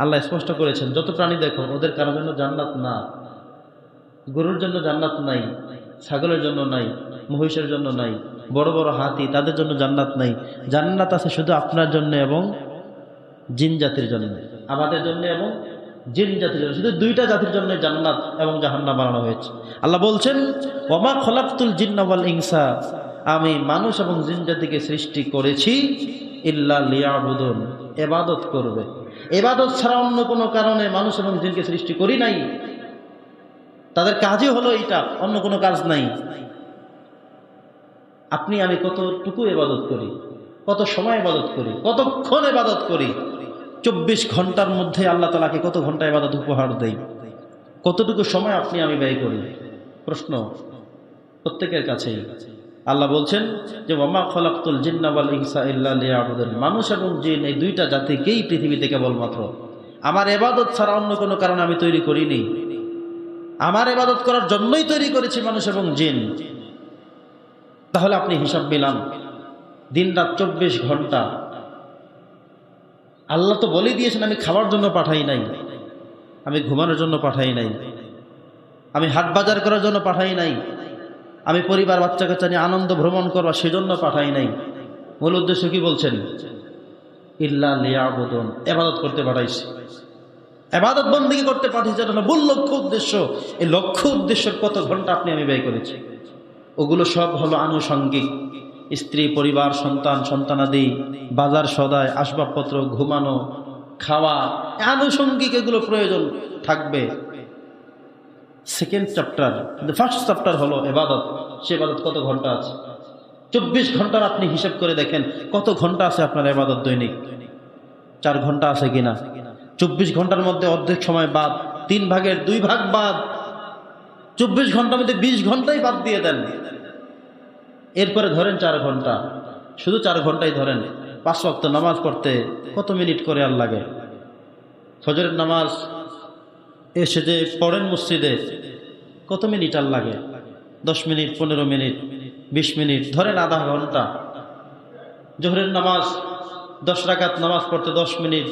আল্লাহ স্পষ্ট করেছেন যত প্রাণী দেখো, ওদের কারোর জন্য জান্নাত না। গরুর জন্য জান্নাত নাই, ছাগলের জন্য নাই, মহিষের জন্য নাই, বড় বড় হাতি, তাদের জন্য জান্নাত নাই। জান্নাত আছে শুধু আপনার জন্য এবং জিন জাতির জন্য, আমাদের জন্য এবং জিন জাতির জন্য, শুধু দুইটা জাতির জন্য জান্নাত এবং জাহান্নাম বানানো হয়েছে। আল্লাহ বলছেন ওমা খলাকতুল জিন্না ওয়াল ইনসা, আমি মানুষ এবং জিন জাতিকে সৃষ্টি করেছি ইল্লা লিয়াবুদুন, ইবাদত করবে। ইবাদত ছাড়া অন্য কোনো কারণে মানুষ এবং জিনকে সৃষ্টি করি নাই। তাদের কাজই হলো এইটা, অন্য কোনো কাজ নাই। আপনি আমি কতটুকু ইবাদত করি, কত সময় ইবাদত করি, কতক্ষণ ইবাদত করি? 24 ঘন্টার মধ্যে আল্লাহ তাআলাকে কত ঘন্টা ইবাদত উপহার দেই? কতটুকু সময় আপনি আমি ব্যয় করি? প্রশ্ন প্রত্যেকের কাছেই। আল্লাহ বলছেন যে ওয়ামা খলাকতুল জিন্না ওয়াল ইনসা ইল্লা লিয়াবুদুন, মানুষ এবং জিন এই দুইটা জাতিকেই পৃথিবীতে কেবলমাত্র আমার ইবাদত ছাড়া অন্য কোনো কারণে আমি তৈরি করিনি। আমার ইবাদত করার জন্যই তৈরি করেছি মানুষ এবং জিন। তাহলে আপনি হিসাব মিলান, দিন রাত 24 ঘন্টা। আল্লাহ তো বলে দিয়েছেন আমি খাওয়ার জন্য পাঠাই নাই, আমি ঘুমানোর জন্য পাঠাই নাই, আমি হাট বাজার করার জন্য পাঠাই নাই, আমি পরিবার বাচ্চা কাচ্চা নিয়ে আনন্দ ভ্রমণ করবা সেজন্য পাঠাই নাই। মূল উদ্দেশ্য কি বলছেন? ইল্লা লিয়াবুদুন, ইবাদত করতে পাঠাইছি, ইবাদত বন্দেগী করতে পাঠিয়েছে। এটা হলো মূল লক্ষ্য উদ্দেশ্য। এই লক্ষ্য উদ্দেশ্যের কত ঘন্টা আপনি আমি ব্যয় করেছি? ওগুলো সব হলো আনুষঙ্গিক। স্ত্রী, পরিবার, সন্তান, সন্তানাদি, বাজার সদায়, আসবাবপত্র, ঘুমানো, খাওয়া, আনুষঙ্গিক এগুলো প্রয়োজন থাকবে। সেকেন্ড চ্যাপ্টার, ফার্স্ট চ্যাপ্টার হলো ইবাদত। সে ইবাদত কত ঘন্টা আছে? 24 ঘন্টার আপনি হিসাব করে দেখেন কত ঘন্টা আছে আপনার ইবাদত দৈনিক? 4 ঘন্টা আছে কিনা? 24 ঘন্টার মধ্যে অর্ধেক সময় বাদ, 3 ভাগের 2 ভাগ বাদ। 24 ঘন্টার মধ্যে 20 ঘন্টাই বাদ দিয়ে দেন। এরপরে ধরেন 4 ঘন্টা, শুধু 4 ঘন্টাই ধরেন। 5 ওয়াক্ত নামাজ পড়তে কত মিনিট করে আর লাগে? ফজরের নামাজ এসে যে পড়েন মসজিদে, কত মিনিট আর লাগে? 10 মিনিট, 15 মিনিট, 20 মিনিট, ধরেন আধা ঘন্টা। জোহরের নামাজ 10 রাকাত নামাজ পড়তে 10 মিনিট,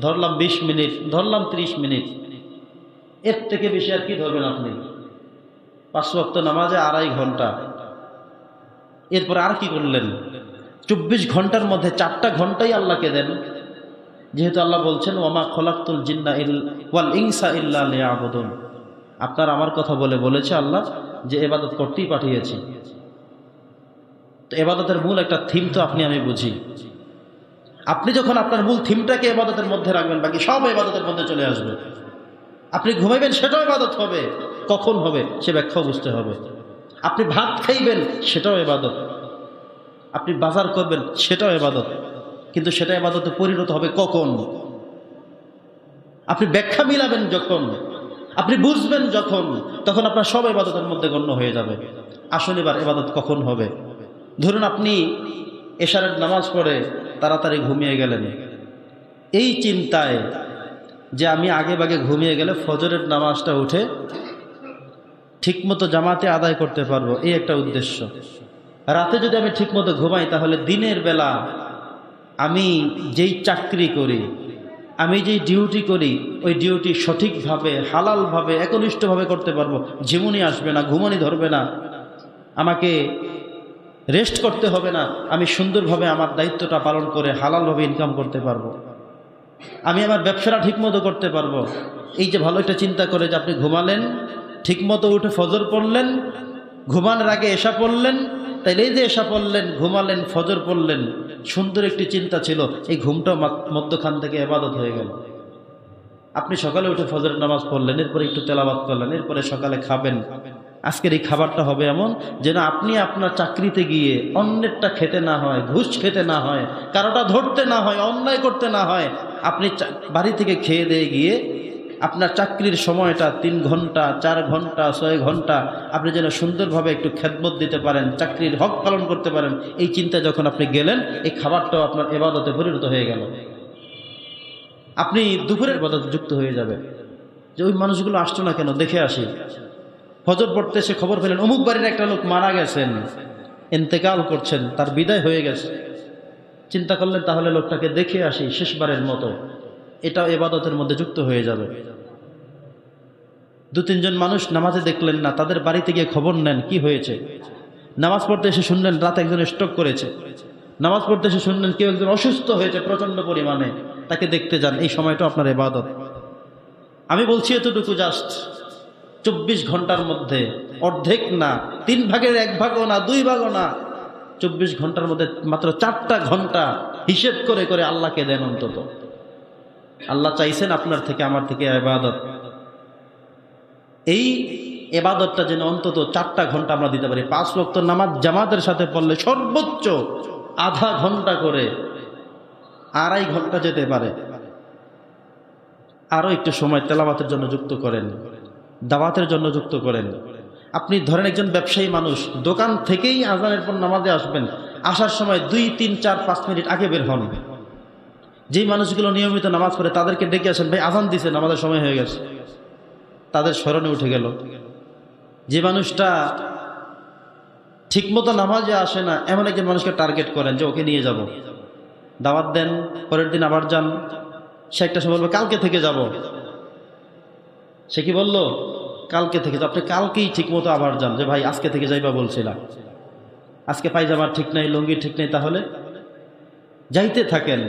ধরলাম 20 মিনিট, ধরলাম 30 মিনিট। এর থেকে বেশি আর কি ধরবেন আপনি? 5 ওয়াক্ত নামাজে 2.5 ঘন্টা। এরপর আর কি করলেন? 24 ঘন্টার মধ্যে 4টা ঘন্টাই আল্লাহকে দেন। যেহেতু আল্লাহ বলছেন ওয়ামা খলাকতুল জিন্না ওয়াল ইনসা ইল্লা লিয়াবুদুন, আপনার আমার কথা বলেছে আল্লাহ যে ইবাদত করতেই পাঠিয়েছি। তো ইবাদতের মূল একটা থিম তো আপনি আমি বুঝি। আপনি যখন আপনার মূল থিমটাকে ইবাদতের মধ্যে রাখবেন, বাকি সব ইবাদতের মধ্যে চলে আসবে। আপনি ঘুমাইবেন, সেটাও ইবাদত হবে। কখন হবে সে ব্যাখ্যাও বুঝতে হবে। আপনি ভাত খাইবেন, সেটাও ইবাদত। আপনি বাজার করবেন, সেটাও ইবাদত। কিন্তু সেটা ইবাদতে পরিণত হবে কখন? আপনি ব্যাখ্যা মিলাবেন যখন, আপনি বুঝবেন যখন, তখন আপনার সব ইবাদতের মধ্যে গণ্য হয়ে যাবে। আসলে এবার ইবাদত কখন হবে? ধরুন আপনি এশারের নামাজ পড়ে তাড়াতাড়ি ঘুমিয়ে গেলেন, এই চিন্তায় যে আমি আগে ভাগে ঘুমিয়ে গেলে ফজরের নামাজটা উঠে ঠিকমতো জামাতে আদায় করতে পারবো, এই একটা উদ্দেশ্য। রাতে যদি আমি ঠিকমতো ঘুমাই, তাহলে দিনের বেলা আমি যেই চাকরি করি, আমি যেই ডিউটি করি, ওই ডিউটি সঠিকভাবে, হালালভাবে, একনিষ্ঠভাবে করতে পারবো। ঝিমুনি আসবে না, ঘুমানি ধরবে না, আমাকে রেস্ট করতে হবে না। আমি সুন্দরভাবে আমার দায়িত্বটা পালন করে হালালভাবে ইনকাম করতে পারবো। আমি আমার ব্যবসাটা ঠিকমতো করতে পারবো। এই যে ভালো একটা চিন্তা করে যে আপনি ঘুমালেন, ঠিকমতো উঠে ফজর পড়লেন, ঘুমানোর আগে এশা পড়লেন, তাইলে এই যে এশা পড়লেন, ঘুমালেন, ফজর পড়লেন, সুন্দর একটি চিন্তা ছিল, এই ঘুমটা মধ্যখান থেকে ইবাদত হয়ে গেল। আপনি সকালে উঠে ফজরের নামাজ পড়লেন, এরপরে একটু তেলাওয়াত করলেন, এরপরে সকালে খাবেন। আজকের এই খাবারটা হবে এমন যেন আপনি আপনার চাকরিতে গিয়ে অন্যেরটা খেতে না হয়, ঘুষ খেতে না হয়, কারোটা ধরতে না হয়, অন্যায় করতে না হয়। আপনি বাড়ি থেকে খেয়ে দিয়ে গিয়ে আপনার চাকরির সময়টা 3 ঘন্টা, 4 ঘন্টা, 6 ঘন্টা আপনি যেন সুন্দরভাবে একটু খেদমত দিতে পারেন, চাকরির হক পালন করতে পারেন। এই চিন্তা যখন আপনি গেলেন, এই খাবারটাও আপনার ইবাদতে পরিণত হয়ে গেল। আপনি দুপুরের ইবাদতে যুক্ত হয়ে যাবে যে ওই মানুষগুলো আসতো না কেন, দেখে আসি। ফজর পড়তে এসে খবর পেলেন অমুক বাড়ির একটা লোক মারা গেছেন, ইন্তেকাল করছেন, তার বিদায় হয়ে গেছে। চিন্তা করলেন তাহলে লোকটাকে দেখে আসি শেষবারের মতো, এটাও ইবাদতের মধ্যে যুক্ত হয়ে যাবে। 2-3 জন মানুষ নামাজে দেখলেন না, তাদের বাড়িতে গিয়ে খবর নেন কি হয়েছে। নামাজ পড়তে এসে শুনলেন রাতে একজন স্ট্রোক করেছে। নামাজ পড়তে এসে শুনলেন কেউ একজন অসুস্থ হয়েছে প্রচন্ড পরিমাণে, তাকে দেখতে যান। এই সময়টা আপনার ইবাদত। আমি বলছি এতটুকু জাস্ট 24 ঘন্টার মধ্যে অর্ধেক না, 3 ভাগের 1 ভাগও না, 2 ভাগও না, 24 ঘন্টার মধ্যে মাত্র 4টা ঘন্টা হিসেব করে করে আল্লাহকে দেন। অন্তত আল্লাহ চাইছেন আপনার থেকে আমার থেকে ইবাদত, এই ইবাদতটা যেন অন্তত 4টা ঘন্টা আমরা দিতে পারি। 5 ওয়াক্ত নামাজ জামাতের সাথে পড়লে সর্বোচ্চ আধা ঘন্টা করে 2.5 ঘন্টা যেতে পারে। আরও একটু সময় তেলাওয়াতের জন্য যুক্ত করেন, দাওয়াতের জন্য যুক্ত করেন। আপনি ধরেন একজন ব্যবসায়ী মানুষ, দোকান থেকেই আজানের পর নামাজে আসবেন, আসার সময় 2, 3, 4, 5 মিনিট আগে বের হন। যেই মানুষগুলো নিয়মিত নামাজ পড়ে তাদেরকে ডেকে আসেন, ভাই আজান দিছে, নামাজের সময় হয়ে গেছে, তাদের স্মরণে উঠে গেল। যে মানুষটা ঠিকমতো নামাজে আসে না এমন একজন মানুষকে টার্গেট করেন যে ওকে নিয়ে যাব, দাওয়াত দেন, পরের দিন আবার যান। সে একটা সময় বলবে কালকে থেকে যাব। সে কি বলল? কালকে থেকে। আপনি কালকেই ঠিকমতো আবার যান, যে ভাই আজকে থেকে যাইবা বলছিলাম, আজকে পায়জামার ঠিক নাই, লুঙ্গির ঠিক নেই, তাহলে যাইতে থাকেন,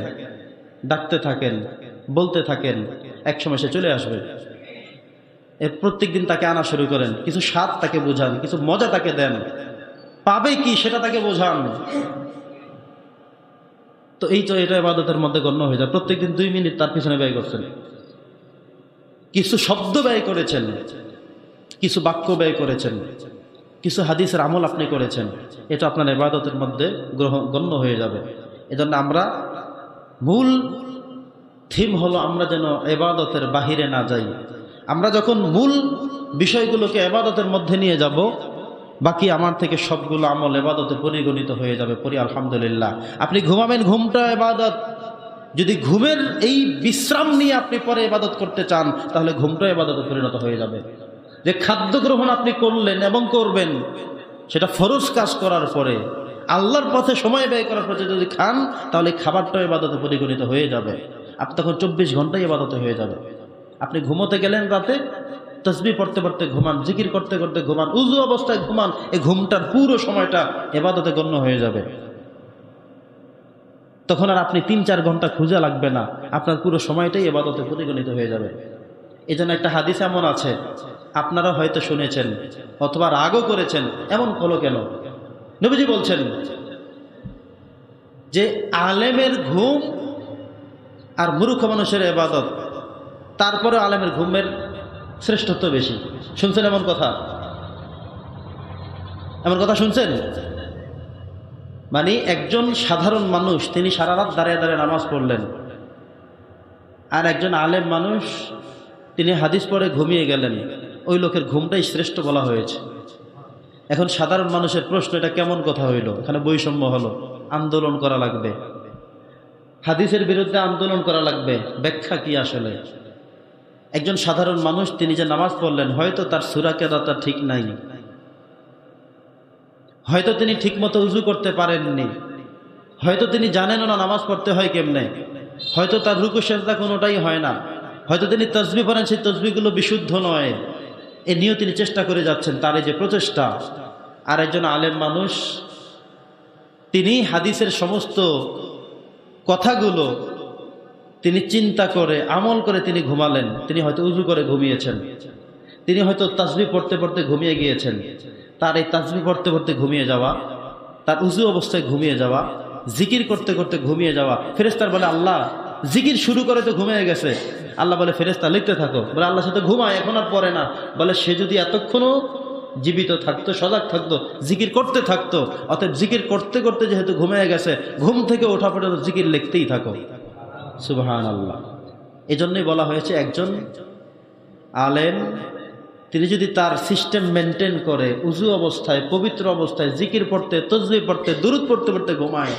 ডাকতে থাকেন, বলতে থাকেন, একসময় সে চলে আসবে। এর প্রত্যেক দিন তাকে আনা শুরু করেন, কিছু স্বাদ তাকে বোঝান, কিছু মজা তাকে দেন, পাবে কি সেটা তাকে বোঝান। তো এটা ইবাদতের মধ্যে গণ্য হয়ে যায়। প্রত্যেকদিন 2 মিনিট তার পিছনে ব্যয় করছেন, কিছু শব্দ ব্যয় করেছেন, কিছু বাক্য ব্যয় করেছেন, কিছু হাদিসের আমল আপনি করেছেন, এটা আপনার ইবাদতের মধ্যে গণ্য হয়ে যাবে। এজন্য আমরা মূল থিম হলো আমরা যেন ইবাদতের বাহিরে না যাই। আমরা যখন মূল বিষয়গুলোকে ইবাদতের মধ্যে নিয়ে যাব, বাকি আমার থেকে সবগুলো আমল ইবাদতে পরিগণিত হয়ে যাবে। পড়ি আলহামদুলিল্লাহ। আপনি ঘুমাবেন, ঘুমটা ইবাদত। যদি ঘুমের এই বিশ্রাম নিয়ে আপনি পরে ইবাদত করতে চান, তাহলে ঘুমটা ইবাদতে পরিণত হয়ে যাবে। যে খাদ্য গ্রহণ আপনি করলেন এবং করবেন, সেটা ফরজ কাজ করার পরে, আল্লাহর পথে সময় ব্যয় করার পরে যদি খান, তাহলে খাবারটা ইবাদতে পরিগণিত হয়ে যাবে। আপনি তখন 24 ঘন্টাই ইবাদতে হয়ে যাবে। আপনি ঘুমোতে গেলেন রাতে, তসবিহ পড়তে পড়তে ঘুমান, জিকির করতে করতে ঘুমান, উযু অবস্থায় ঘুমান, এই ঘুমটার পুরো সময়টা ইবাদতে গণ্য হয়ে যাবে। তখন আর আপনি 3-4 ঘন্টা খুঁজে লাগবে না, আপনার পুরো সময়টাই ইবাদতে পরিগণিত হয়ে যাবে। এই জন্য একটা হাদিস এমন আছে, আপনারা হয়তো শুনেছেন অথবা রাগও করেছেন, এমন হলো কেন? নবীজি বলছেন যে আলেমের ঘুম আর মূর্খ মানুষের ইবাদত, তারপরে আলেমের ঘুমের শ্রেষ্ঠত্ব বেশি। শুনছেন এমন কথা? এমন কথা শুনছেন? মানে একজন সাধারণ মানুষ, তিনি সারা রাত দাঁড়িয়ে দাঁড়িয়ে নামাজ পড়লেন, আর একজন আলেম মানুষ, তিনি হাদিস পড়ে ঘুমিয়ে গেলেন, ওই লোকের ঘুমটাই শ্রেষ্ঠ বলা হয়েছে। এখন সাধারণ মানুষের প্রশ্ন, এটা কেমন কথা হইল? এখানে বৈষম্য হলো, আন্দোলন করা লাগবে, হাদিসের বিরুদ্ধে আন্দোলন করা লাগবে। ব্যাখ্যা কি আসলে? একজন সাধারণ মানুষ, তিনি যে নামাজ পড়লেন, হয়তো তার সূরা কেরাতটা ঠিক নাই, হয়তো তিনি ঠিকমতো উযু করতে পারেননি, হয়তো তিনি জানেনও না নামাজ পড়তে হয় কেমনে, হয়তো তার রুকু সেজদা কোনোটাই হয় না, হয়তো তিনি তাসবিহ পড়েন, সেই তাসবিহগুলো বিশুদ্ধ নয়, এ নিয়েও তিনি চেষ্টা করে যাচ্ছেন, তার এই যে প্রচেষ্টা। আর একজন আলেম মানুষ, তিনি হাদিসের সমস্ত কথাগুলো তিনি চিন্তা করে আমল করে তিনি ঘুমালেন। তিনি হয়তো উযু করে ঘুমিয়েছেন, তিনি হয়তো তাসবিহ পড়তে পড়তে ঘুমিয়ে গিয়েছেন। তার এই তাসবিহ পড়তে পড়তে ঘুমিয়ে যাওয়া, তার উযু অবস্থায় ঘুমিয়ে যাওয়া, জিকির করতে করতে ঘুমিয়ে যাওয়া, ফেরেশতার বলে আল্লাহ জিকির শুরু করে তো ঘুমিয়ে গেছে। আল্লাহ বলে ফেরেশতা লিখতে থাকো। বলে আল্লাহ সাথে ঘুমায়, এখন আর পড়ে না। বলে সে যদি এতক্ষণও জীবিত থাকতো, সজাগ থাকতো, জিকির করতে থাকতো, অতএব জিকির করতে করতে যেহেতু ঘুমিয়ে গেছে, ঘুম থেকে ওঠা পর্যন্ত জিকির লিখতেই থাকো। সুবহানাল্লাহ। এজন্যই বলা হয়েছে একজন আলেম, তিনি যদি তার সিস্টেম মেনটেন করে, উযু অবস্থায়, পবিত্র অবস্থায় জিকির পড়তে, তাসবিহ পড়তে, দুরূদ পড়তে পড়তে ঘুমায়,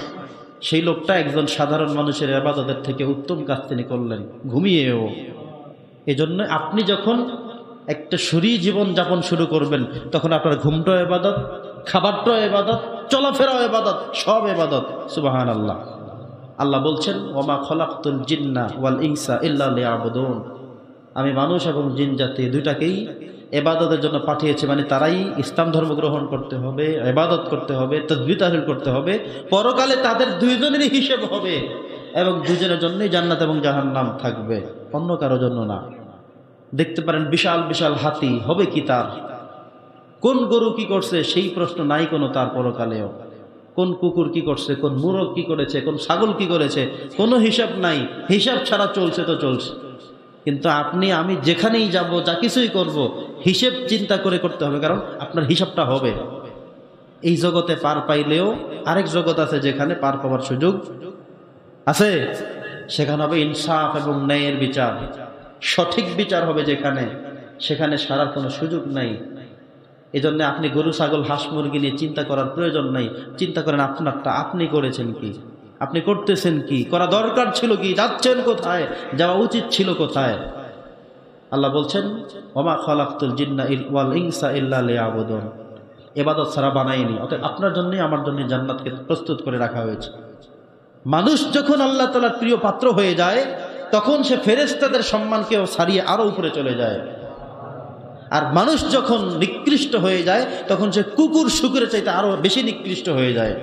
সেই লোকটা একজন সাধারণ মানুষের ইবাদতের থেকে উত্তম কাজ তিনি করলেন, ঘুমিয়েও। এজন্য আপনি যখন একটা শরীর জীবন যাপন শুরু করবেন, তখন আপনার ঘুমটাও ইবাদত, খাবারটাও ইবাদত, চলাফেরাও ইবাদত, সব ইবাদত। সুবহানাল্লাহ। আল্লাহ বলছেন, ওমা খলাকতুল জিন্না ওয়াল ইনসা ইল্লা লিয়াবুদুন, আমি মানুষ এবং জিন জাতি দুইটাকেই ইবাদতের জন্য পাঠিয়েছি। মানে তারাই ইসলাম ধর্ম গ্রহণ করতে হবে, ইবাদত করতে হবে, তাসবিহ তাহলিল করতে হবে, পরকালে তাদের দুইজনেরই হিসেব হবে, এবং দুজনের জন্যই জান্নাত এবং জাহান্নাম থাকবে, অন্য কারোর জন্য না। দেখতে পারেন বিশাল বিশাল হাতি, হবে কি তার? কোন গরু কি করছে সেই প্রশ্ন নাই কোনো তার পরকালেও। কোন কুকুর কি করছে, কোন মুরগ কি করেছে, কোন ছাগল কি করেছে, কোনো হিসাব নাই। হিসাব ছাড়া চলছে তো চলছে। কিন্তু আপনি আমি যেখানেই যাব, যা কিছুই করব, হিসেব চিন্তা করে করতে হবে, কারণ আপনার হিসাবটা হবে। এই জগতে পার পাইলেও আরেক জগৎ আছে যেখানে পার পাওয়ার সুযোগ আছে। সেখানে হবে ইনসাফ এবং ন্যায়ের বিচার, সঠিক বিচার হবে যেখানে, সেখানে সারার কোনো সুযোগ নাই। এই জন্য আপনি গরু ছাগল হাঁস মুরগি নিয়ে চিন্তা করার প্রয়োজন নাই। চিন্তা করেন আপনারটা আপনি করেছেন কি, আপনি করতেছেন কি, করা দরকার ছিল কি, যাচ্ছেন কোথায়, যাওয়া উচিত ছিল কোথায়। আল্লাহ বলছেন ওমা খালাকতুল জিন্না ওয়াল ইনসা ইল্লা লিয়াবুদুন, ইবাদত ছাড়া বানাইনি। অতএব আপনার জন্যই আমার জন্য জান্নাতকে প্রস্তুত করে রাখা হয়েছে। মানুষ যখন আল্লাহ তাআলার প্রিয় পাত্র হয়ে যায়, তখন সে ফেরেশতাদের সম্মানকেও ছাড়িয়ে আরো উপরে চলে যায়। আর মানুষ যখন নিকৃষ্ট হয়ে যায়, তখন সে কুকুর শুকুরের চাইতে আরো বেশি নিকৃষ্ট হয়ে যায়।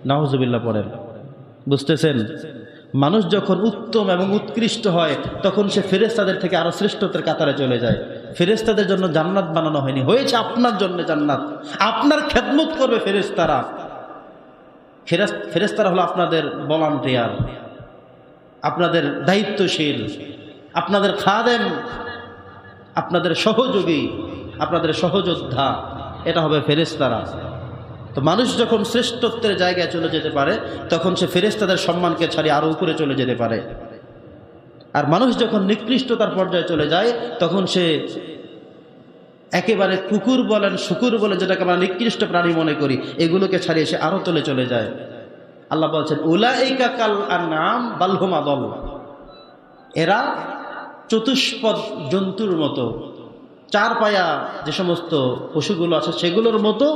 নাউজুবিল্লাহ পড়েন, বুঝতেছেন? মানুষ যখন উত্তম এবং উৎকৃষ্ট হয়, তখন সে ফেরেশতাদের থেকে আরো শ্রেষ্ঠত্বের কাতারে চলে যায়। ফেরেশতাদের জন্য জান্নাত বানানো হয়নি, হয়েছে আপনার জন্য জান্নাত। আপনার খেদমত করবে ফেরেশতারা। ফেরেশতারা হলো আপনাদের ভলান্টিয়ার, আপনাদের দায়িত্বশীল, আপনাদের খাদেম, আপনাদের সহযোগী, আপনাদের সহযোদ্ধা। এটা হবে ফেরেশতারা। তো মানুষ যখন শ্রেষ্ঠত্বের জায়গায় চলে যেতে পারে, তখন সে ফেরেশতাদের সম্মানকে ছাড়িয়ে আরো উপরে চলে যেতে পারে। আর মানুষ যখন নিকৃষ্টতার পর্যায়ে চলে যায়, তখন সে একেবারে কুকুর বলেন শুকুর বলেন, যেটাকে আমরা নিকৃষ্ট প্রাণী মনে করি, এগুলোকে ছাড়িয়ে সে আরো তলে চলে যায়। আল্লাহ বলছেন উলাইকা কাল আনআম বাল হুম আদাল, এরা চতুষ্পদ জন্তুর মতো, চার পায়া যে সমস্ত পশুগুলো আছে সেগুলোর মতো।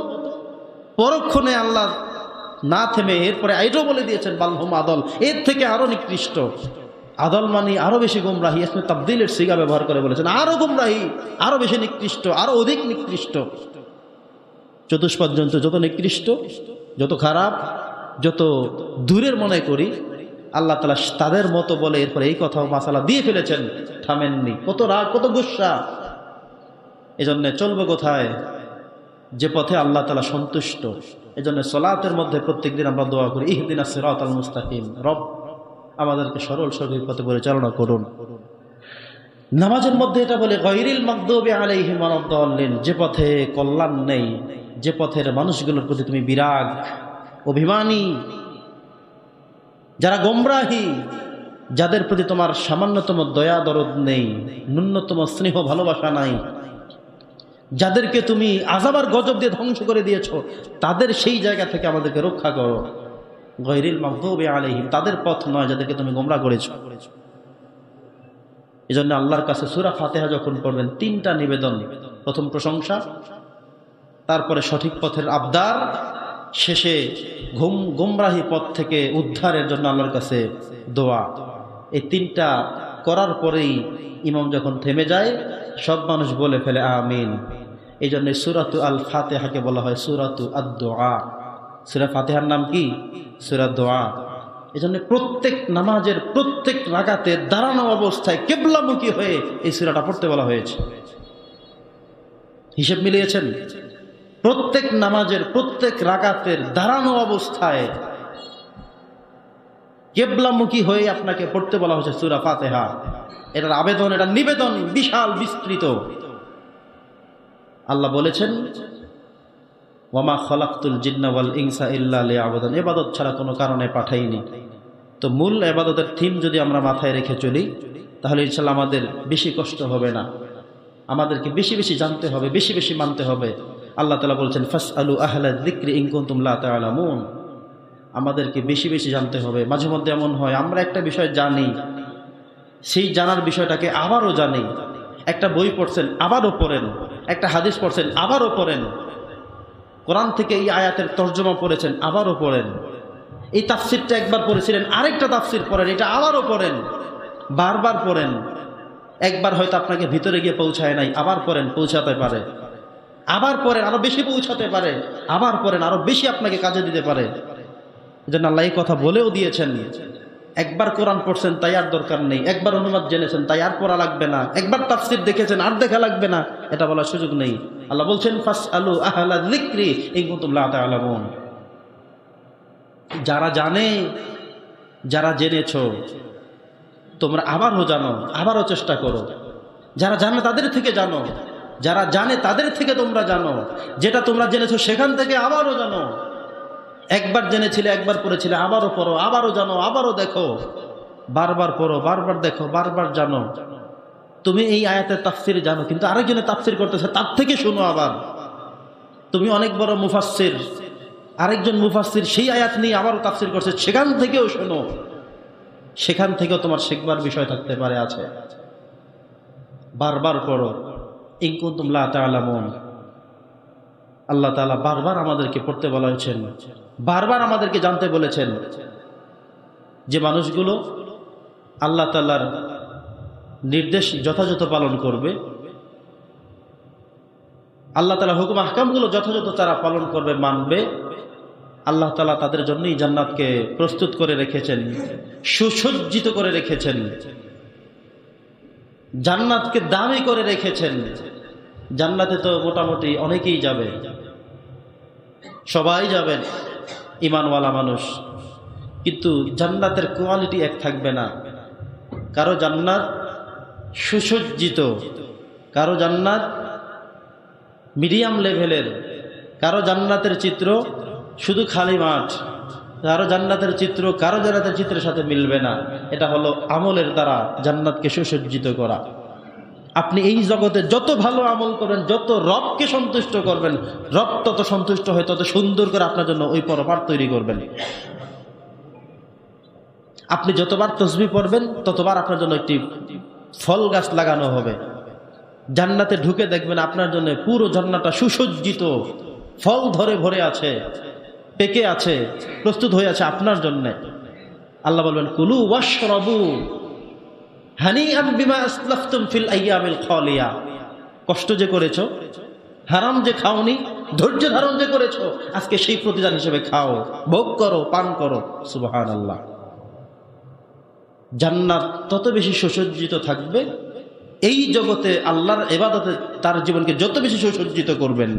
পরক্ষণে আল্লাহ না থেমে এরপরে আইটাও বলে দিয়েছেন বাল হুম আদল, এর থেকে আরো নিকৃষ্ট। আদল মানে আরো বেশি গুমরাহি, এসমে তাবদীলের সিগা ব্যবহার করে বলেছেন আরো গুমরাহি, আরো বেশি নিকৃষ্ট, আরো অধিক নিকৃষ্ট। চতুষ্পদ জন্তু যত নিকৃষ্ট, যত খারাপ, যত দূরের মনে করি, আল্লাহ তাআলা তাদের মতো বলে এরপরে এই কথাও মাসালা দিয়ে ফেলেছেন, থামেননি। কত রাগ, কত গুসা। এজন্য চলবো কোথায়? যে পথে আল্লাহ তাআলা সন্তুষ্ট। এজন্য সালাতের মধ্যে প্রত্যেকদিন আমরা দোয়া করি ইহদিনাস সিরাতাল মুস্তাকিম, রব আমাদেরকে সরল সঠিক পথে পরিচালনা করুন। নামাজের মধ্যে এটা বলে গায়রিল মাগদুবি আলাইহিম ওয়ালাদ-দাল্লিন, যে পথে কল্যাণ নেই, যে পথের মানুষগুলোর প্রতি তুমি বিরাগ, অভিমানী, যারা গোমরাহী, যাদের প্রতি তোমার সামান্যতম দয়া দরদ নেই, ন্যূনতম স্নেহ ভালোবাসা নাই, যাদেরকে তুমি আযাবার গজব দিয়ে ধ্বংস করে দিয়েছো, তাদের সেই জায়গা থেকে আমাদেরকে রক্ষা করো। গায়রিল মাগদুবি আলাইহিম, তাদের পথ নয় যাদেরকে তুমি গোমরাহ করেছো। এজন্য আল্লাহর কাছে সূরা ফাতিহা যখন পড়বেন, তিনটা নিবেদন। প্রথম প্রশংসা, তারপরে সঠিক পথের আবদার, শেষে গোমরাহী পথ থেকে উদ্ধারের জন্য আল্লাহর কাছে দোয়া। এই তিনটা করার পরেই ইমাম যখন থেমে যায়, সব মানুষ বলে ফেলে আমিন। এই জন্য সূরাতু আল ফাতিহাকে বলা হয় সূরাতু আদ-দুআ। সূরা ফাতিহার নাম কি? সূরা দোয়া। এই জন্য প্রত্যেক নামাজের প্রত্যেক রাকাতে দাঁড়ানো অবস্থায় কিবলামুখী হয়ে এই সূরাটা পড়তে বলা হয়েছে। হিসেব মিলিয়েছেন? প্রত্যেক নামাজের প্রত্যেক রাকাতের দাঁড়ানো অবস্থায় কিবলামুখী হয়ে আপনাকে পড়তে বলা হয়েছে সূরা ফাতিহা। এটার আবেদন, এটার নিবেদন বিশাল বিস্তৃত। আল্লাহ বলেছেন ওয়ামা খালাকতুল জিন্না ওয়াল ইনসা ইল্লা লিয়াবুদুন, ইবাদত ছাড়া কোনো কারণে পাঠাইনি। তো মূল ইবাদতের থিম যদি আমরা মাথায় রেখে চলি, তাহলে ইনশাআল্লাহ আমাদের বেশি কষ্ট হবে না। আমাদেরকে বেশি বেশি জানতে হবে, বেশি বেশি মানতে হবে। আল্লাহ তাআলা বলছেন ফাসআলু আহলা যিকরি ইন কুনতুম লা তা'লামুন, আমাদেরকে বেশি বেশি জানতে হবে। মাঝে মধ্যে এমন হয় আমরা একটা বিষয় জানি, সেই জানার বিষয়টাকে আবারও জানি। একটা বই পড়ছেন আবারও পড়েন, একটা হাদিস পড়ছেন আবারও পড়েন, কোরআন থেকে এই আয়াতের তর্জমা পড়েছেন আবারও পড়েন, এই তাফসিরটা একবার পড়েছিলেন আরেকটা তাফসির পড়েন, এটা আবারও পড়েন, বারবার পড়েন। একবার হয়তো আপনাকে ভিতরে গিয়ে পৌঁছায় নাই, আবার পড়েন, পৌঁছাতে পারে। আবার পড়েন, আরো বেশি পৌঁছাতে পারে। আবার পড়েন, আরো বেশি আপনাকে কাজে দিতে পারে। এজন্য আল্লাহ এই কথা বলেও দিয়েছেন, একবার কোরআন পড়ছেন তাই আর দরকার নেই, একবার অনুবাদ জেনেছেন তাই আর পড়া লাগবে না, একবার তাফসীর দেখেছেন আর দেখা লাগবে না, এটা বলার সুযোগ নেই। আল্লাহ বলছেন ফাসআলু আহলা যিকরি ইন কুনতুম লা তা'লামুন। যারা জানে, যারা জেনেছো তোমরা আবারও জানো, আবারও চেষ্টা করো। যারা জানে তাদের থেকে জানো, যারা জানে তাদের থেকে তোমরা জানো, যেটা তোমরা জেনেছো সেখান থেকে আবারও জানো। একবার জেনেছিলে, একবার পড়েছিলে, আবারও পড়ো, আবারও জানো, আবারও দেখো, বারবার পড়ো, বারবার দেখো, বারবার জানো। তুমি এই আয়াতের তাফসীর জানো, কিন্তু আরেকজনে তাফসীর করতেছে, তার থেকে শোনো আবার। তুমি অনেক বড় মুফাসসির, আরেকজন মুফাসসির সেই আয়াত নিয়ে আবারও তাফসীর করছে, সেখান থেকেও শোনো। সেখান থেকেও তোমার শিখবার বিষয় থাকতে পারে, আছে। বারবার পড়ো। ইন কুনতুম লা তা'লামুন। আল্লাহ তাআলা বারবার আমাদেরকে পড়তে বলেছেন, বারবার আমাদেরকে জানতে বলেছেন। যে মানুষগুলো আল্লাহ তাআলার নির্দেশ যথাযথ পালন করবে, আল্লাহ তাআলার হুকুম আহকামগুলো যথাযথ তারা পালন করবে, মানবে, আল্লাহ তাআলা তাদের জন্যই জান্নাতকে প্রস্তুত করে রেখেছেন, সুসজ্জিত করে রেখেছেন, জান্নাতকে দামি করে রেখেছেন। জান্নাতে তো মোটামুটি অনেকেই যাবে, সবাই যাবেন ঈমানওয়ালা মানুষ, কিন্তু জান্নাতের কোয়ালিটি এক থাকবে না। কারো জান্নাত সুসজ্জিত, কারো জান্নাত মিডিয়াম লেভেলের, কারো জান্নাতের চিত্র শুধু খালি মাঠ, কারো জান্নাতের চিত্র কারো জান্নাতের চিত্রের সাথে মিলবে না। এটা হলো আমলের দ্বারা জান্নাতকে সুসজ্জিত করা। আপনি এই জগতে যত ভালো আমল করবেন, যত রবকে সন্তুষ্ট করবেন, রব তত সন্তুষ্ট হয়, তত সুন্দর করে আপনার জন্য ওই পরপার তৈরি করবেন। আপনি যতবার তাসবিহ পড়বেন ততবার আপনার জন্য একটি ফল গাছ লাগানো হবে। জান্নাতে ঢুকে দেখবেন আপনার জন্য পুরো জান্নাতটা সুসজ্জিত, ফল ধরে ভরে আছে, পেকে আছে, প্রস্তুত হয়ে আছে আপনার জন্য। আল্লাহ বলবেন কুলু ওয়াশরাবু হানিআম বিমা আসলাফতুম ফিল আইয়ামিল খালিয়া। কষ্ট যে করেছো, হারাম যে খাওনি, ধৈর্য ধারণ যে করেছো, আজকে সেই প্রতিদান হিসেবে খাও, ভোগ করো, পান করো। সুবহানাল্লাহ। জান্নাত তত বেশি সুসজ্জিত থাকবে, এই জগতে আল্লাহর ইবাদতে তার জীবনকে যত বেশি সুসজ্জিত করবেন,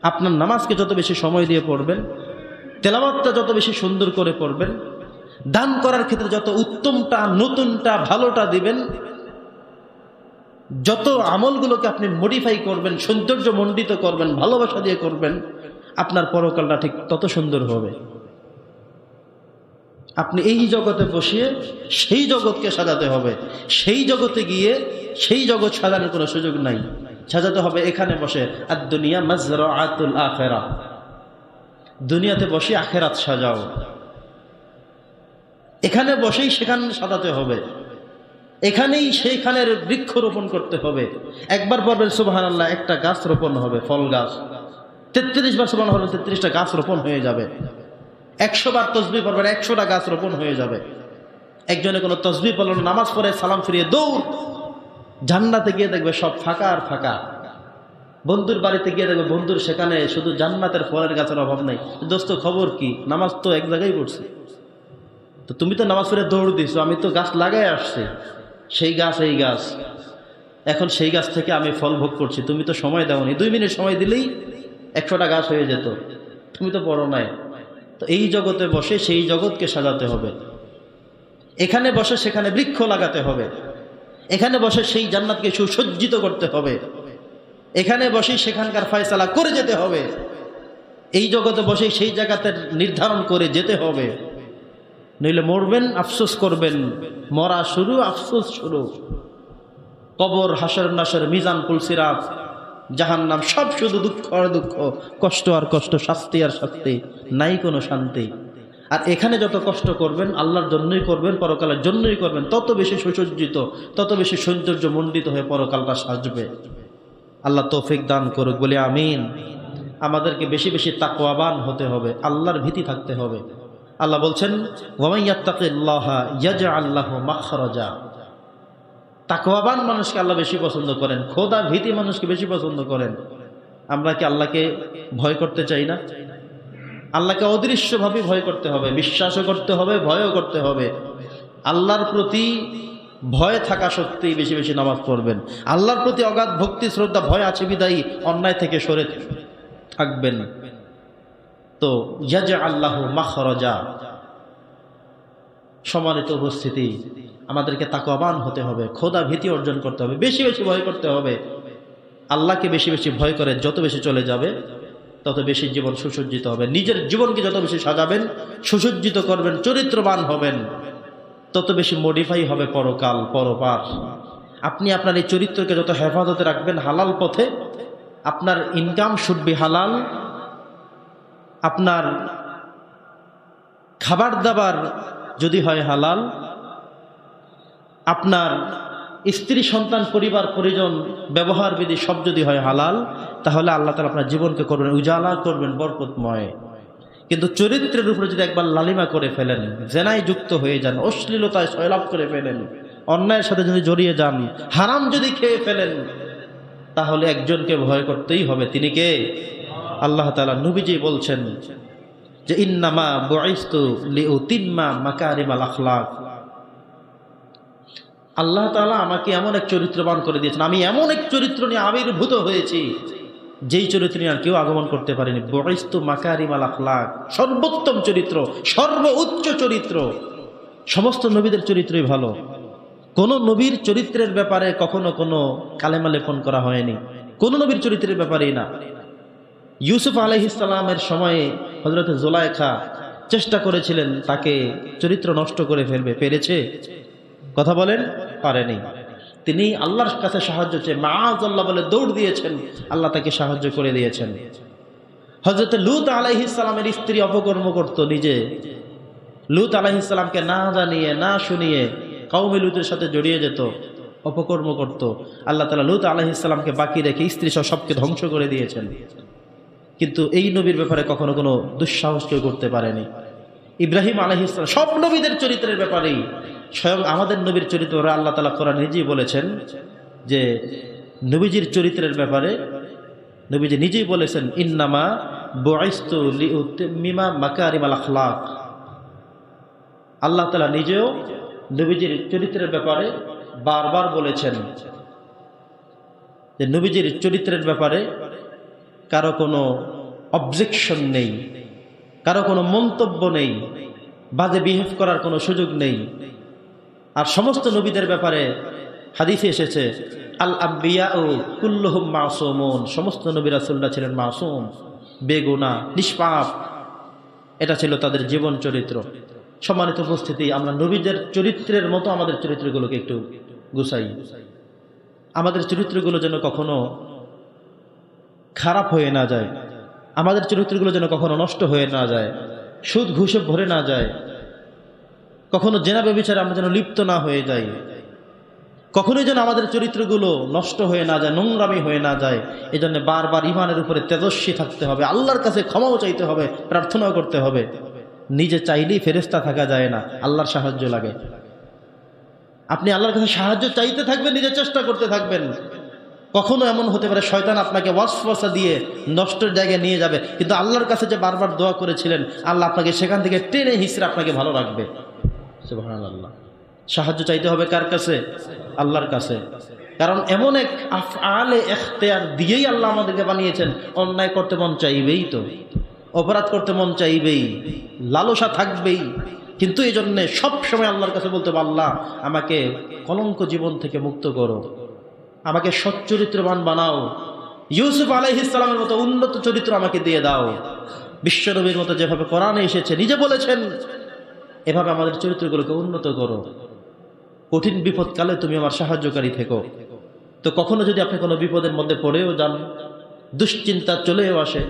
আপনার নামাজকে যত বেশি সময় দিয়ে পড়বেন, তেলাওয়াতটা যত বেশি সুন্দর করে পড়বেন, দান করার ক্ষেত্রে যত উত্তমটা, নতুনটা, ভালোটা দিবেন, যত আমলগুলোকে আপনি মডিফাই করবেন, সৌন্দর্য মণ্ডিত করবেন, ভালোবাসা দিয়ে করবেন, আপনার পরকালটা ঠিক তত সুন্দর হবে। আপনি এই জগতে বসিয়ে সেই জগৎকে সাজাতে হবে, সেই জগতে গিয়ে সেই জগৎ সাজানোর কোনো সুযোগ নাই। সাজাতে হবে এখানে বসে। আর দুনিয়া মাজরাআতুল আখিরাহ, দুনিয়াতে বসে আখিরাত সাজাও। এখানে বসেই সেখানে সাজাতে হবে, এখানেই সেইখানের বৃক্ষ রোপণ করতে হবে। একবার পড়বেন সুবহানাল্লাহ, একটা গাছ রোপণ হবে, ফল গাছ। 33 বার সুবহানাল্লাহ, 33টা গাছ রোপণ হয়ে যাবে। 100 বার তাসবিহ পড়বেন, 100টা গাছ রোপণ হয়ে যাবে। একজনে কোনো তাসবিহ পড়ল, নামাজ পড়ে সালাম ফিরিয়ে দৌড়, জান্নাতে গিয়ে দেখবে সব ফাঁকা আর ফাঁকা। বন্ধুর বাড়িতে গিয়ে দেখবে বন্ধুর সেখানে শুধু জান্নাতের ফলের গাছের অভাব নেই। দোস্ত খবর কি? নামাজ তো এক জায়গায় পড়ছি, তো তুমি তো নামাজ পড়ে দৌড় দিছো, আমি তো গাছ লাগাই আসছি, সেই গাছ এই গাছ, এখন সেই গাছ থেকে আমি ফল ভোগ করছি, তুমি তো সময় দাওনি। 2 মিনিট সময় দিলেই 100টা গাছ হয়ে যেত, তুমি তো পড়ো নাই। তো এই জগতে বসে সেই জগৎকে সাজাতে হবে, এখানে বসে সেখানে বৃক্ষ লাগাতে হবে, এখানে বসে সেই জান্নাতকে সুসজ্জিত করতে হবে, এখানে বসে সেখানকার ফয়সালা করে যেতে হবে, এই জগতে বসে সেই জায়গাতে নির্ধারণ করে যেতে হবে। নইলে মরবেন আফসোস করবেন, মরা শুরু আফসোস শুরু। কবর, হাসর নাসর, মিজান, পুলসিরাত, জাহান্নাম, সব শুধু দুঃখ আর দুঃখ, কষ্ট আর কষ্ট, শাস্তি আর শাস্তি, নাই কোনো শান্তি। আর এখানে যত কষ্ট করবেন আল্লাহর জন্যই করবেন, পরকালের জন্যই করবেন, তত বেশি সুসজ্জিত, তত বেশি সৌন্দর্য মণ্ডিত হয়ে পরকালটা সাজবে। আল্লাহ তৌফিক দান করুক, বলে আমিন। আমাদেরকে বেশি বেশি তাকওয়াবান হতে হবে, আল্লাহর ভীতি থাকতে হবে। আল্লাহ বলছেন ওয়া ইয়াত্তাকিল্লাহা ইয়াজআল লাহু মাখরাজা। তাকওয়াবান মানুষকে আল্লাহ বেশি পছন্দ করেন, খোদা ভীতি মানুষকে বেশি পছন্দ করেন। আমরা কি আল্লাহকে ভয় করতে চাই না? আল্লাহকে অদৃশ্যভাবে ভয় করতে হবে, বিশ্বাসও করতে হবে, ভয়ও করতে হবে। আল্লাহর প্রতি ভয় থাকা সত্ত্বেই বেশি বেশি নামাজ পড়বেন। আল্লাহর প্রতি অগাধ ভক্তি শ্রদ্ধা ভয় আছে বিদায়ী অন্যায় থেকে সরে থাকবেন। তো ইয়াজআল্লাহু মাখরাজা। সম্মানিত উপস্থিতি, আমাদেরকে তাকওয়াবান হতে হবে, খোদা ভীতি অর্জন করতে হবে, বেশি বেশি ভয় করতে হবে। আল্লাহকে বেশি বেশি ভয় করে যত বেশি চলে যাবে তত বেশি জীবন সুসজ্জিত হবে। নিজের জীবনকে যত বেশি সাজাবেন, সুসজ্জিত করবেন, চরিত্রবান হবেন, তত বেশি মডিফাই হবে পরকাল পরপার। আপনি আপনার এই চরিত্রকে যত হেফাজতে রাখবেন হালাল পথে, আপনার ইনকাম শুড বি হালাল, আপনার খাবার দাবার যদি হয় হালাল, আপনার স্ত্রী সন্তান পরিবার পরিজন ব্যবহার বিধি সব যদি হয় হালাল, তাহলে আল্লাহ তাআলা আপনার জীবনকে করবেন উজালা, করবেন বরকতময়। কিন্তু চরিত্রের উপরে যদি একবার লালিমা করে ফেলেন, জেনায় যুক্ত হয়ে যান, অশ্লীলতায় সয়লাভ করে ফেলেন, অন্যায়ের সাথে যদি জড়িয়ে যান, হারাম যদি খেয়ে ফেলেন, তাহলে একজনকে ভয় করতেই হবে। তিনি কে? আল্লাহ তাআলা নবীজি বলছেন যে ইন্নামা বুইসতু লিউতিম্মা মাকারিমাল আখলাক। আল্লাহ তাআলা আমাকে এমন এক চরিত্রবান করে দিয়েছেন, আমি এমন এক চরিত্র নিয়ে আবির্ভূত হয়েছি যেই চরিত্র নিয়ে আর কেউ আগমন করতে পারেনি। বুইসতু মাকারিমাল আখলাক, সর্বোত্তম চরিত্র, সর্বোচ্চ চরিত্র। সমস্ত নবীদের চরিত্রই ভালো। কোন নবীর চরিত্রের ব্যাপারে কখনো কোনো কালেমা লেপন করা হয়নি, কোন নবীর চরিত্রের ব্যাপারেই না। ইউসুফ আলাইহিস সালামের সময়ে হযরত জুলাইখা চেষ্টা করেছিলেন তাকে চরিত্র নষ্ট করে ফেলবে, পেরেছে? কথা বলেন, পারেনি। তিনি আল্লাহর কাছে সাহায্য চেয়ে মাআযাল্লাহ বলে দৌড় দিয়েছেন, আল্লাহ তাকে সাহায্য করে দিয়েছেন। হযরত লূত আলাইহিস সালামের স্ত্রী অপকর্ম করত নিজে। লূত আলাইহিস সালামকে না জানিয়ে না শুনিয়ে কওমে লূতের সাথে জড়িয়ে যেত, অপকর্ম করত। আল্লাহ তাআলা লূত আলাইহিস সালামকে বাকি রেখে স্ত্রী সহ সবকে ধ্বংস করে দিয়েছেন। কিন্তু এই নবীর ব্যাপারে কখনো কোনো দুঃসাহস কেউ করতে পারেনি। ইব্রাহিম আলাইহিস সালাম, সব নবীদের চরিত্রের ব্যাপারেই, স্বয়ং আমাদের নবীর চরিত্র আল্লাহ তাআলা কোরআন নিজেই বলেছেন যে নবীজির চরিত্রের ব্যাপারে নবীজি নিজেই বলেছেন ইন্নামা বুইসতু লিউতিম্মিমা মাকারিমাল আখলাক। আল্লাহ তাআলা নিজেও নবীজির চরিত্রের ব্যাপারে বারবার বলেছেন যে নবীজির চরিত্রের ব্যাপারে কারো কোনো অবজেকশন নেই, কারো কোনো মন্তব্য নেই, বাজে বিহেভ করার কোনো সুযোগ নেই। আর সমস্ত নবীদের ব্যাপারে হাদিসে এসেছে আল আম্বিয়াউ কুল্লুহুম মাসুমুন, সমস্ত নবী রাসূলরা ছিলেন মাসুম, বেগুনাহ, নিষ্পাপ। এটা ছিল তাদের জীবন চরিত্র। সম্মানিত উপস্থিতি, আমরা নবীদের চরিত্রের মতো আমাদের চরিত্রগুলোকে একটু গুছাই। আমাদের চরিত্রগুলো যেন কখনো খারাপ হয়ে না যায়, আমাদের চরিত্রগুলো যেন কখনো নষ্ট হয়ে না যায়, সুদ ঘুষে ভরে না যায়, কখনো জেনা ব্যভিচারে আমরা যেন লিপ্ত না হয়ে যাই, কখনোই যেন আমাদের চরিত্রগুলো নষ্ট হয়ে না যায়, নোংরামি হয়ে না যায়। এই জন্য বারবার ইমানের উপরে তেজস্বী থাকতে হবে, আল্লাহর কাছে ক্ষমাও চাইতে হবে, প্রার্থনাও করতে হবে। নিজে চাইলেই ফেরেশতা থাকা যায় না, আল্লাহর সাহায্য লাগে। আপনি আল্লাহর কাছে সাহায্য চাইতে থাকবেন, নিজে চেষ্টা করতে থাকবেন। কখনো এমন হতে পারে শয়তান আপনাকে ওয়াসওয়াসা দিয়ে নষ্টের জায়গায় নিয়ে যাবে, কিন্তু আল্লাহর কাছে যে বারবার দোয়া করেছিলেন, আল্লাহ আপনাকে সেখান থেকে টেনে হিসেবে আপনাকে ভালো রাখবে। সুবহানাল্লাহ। সাহায্য চাইতে হবে কার কাছে? আল্লাহর কাছে। কারণ এমন এক আফআলে ইখতিয়ার দিয়েই আল্লাহ আমাদেরকে বানিয়েছেন। অন্যায় করতে মন চাইবেই, তো অপরাধ করতে মন চাইবেই, লালসা থাকবেই, কিন্তু এই জন্য সবসময় আল্লাহর কাছে বলতে হবে, আল্লাহ আমাকে কলঙ্ক জীবন থেকে মুক্ত করো, আমাকে সচ্চরিত্রবান বানাও, ইউসুফ আলাইহিস সালামের মতো উন্নত চরিত্র আমাকে দিয়ে দাও। বিশ্বনবীর মতো যেভাবে কোরআনে এসেছে, নিজে বলেছেন, এভাবে আমাদের চরিত্রগুলোকে উন্নত করো। কঠিন বিপদকালে তুমি আমার সাহায্যকারী থেকো। তো কখনো যদি আপনি কোনো বিপদের মধ্যে পড়েও যান, দুশ্চিন্তা চলেও আসে,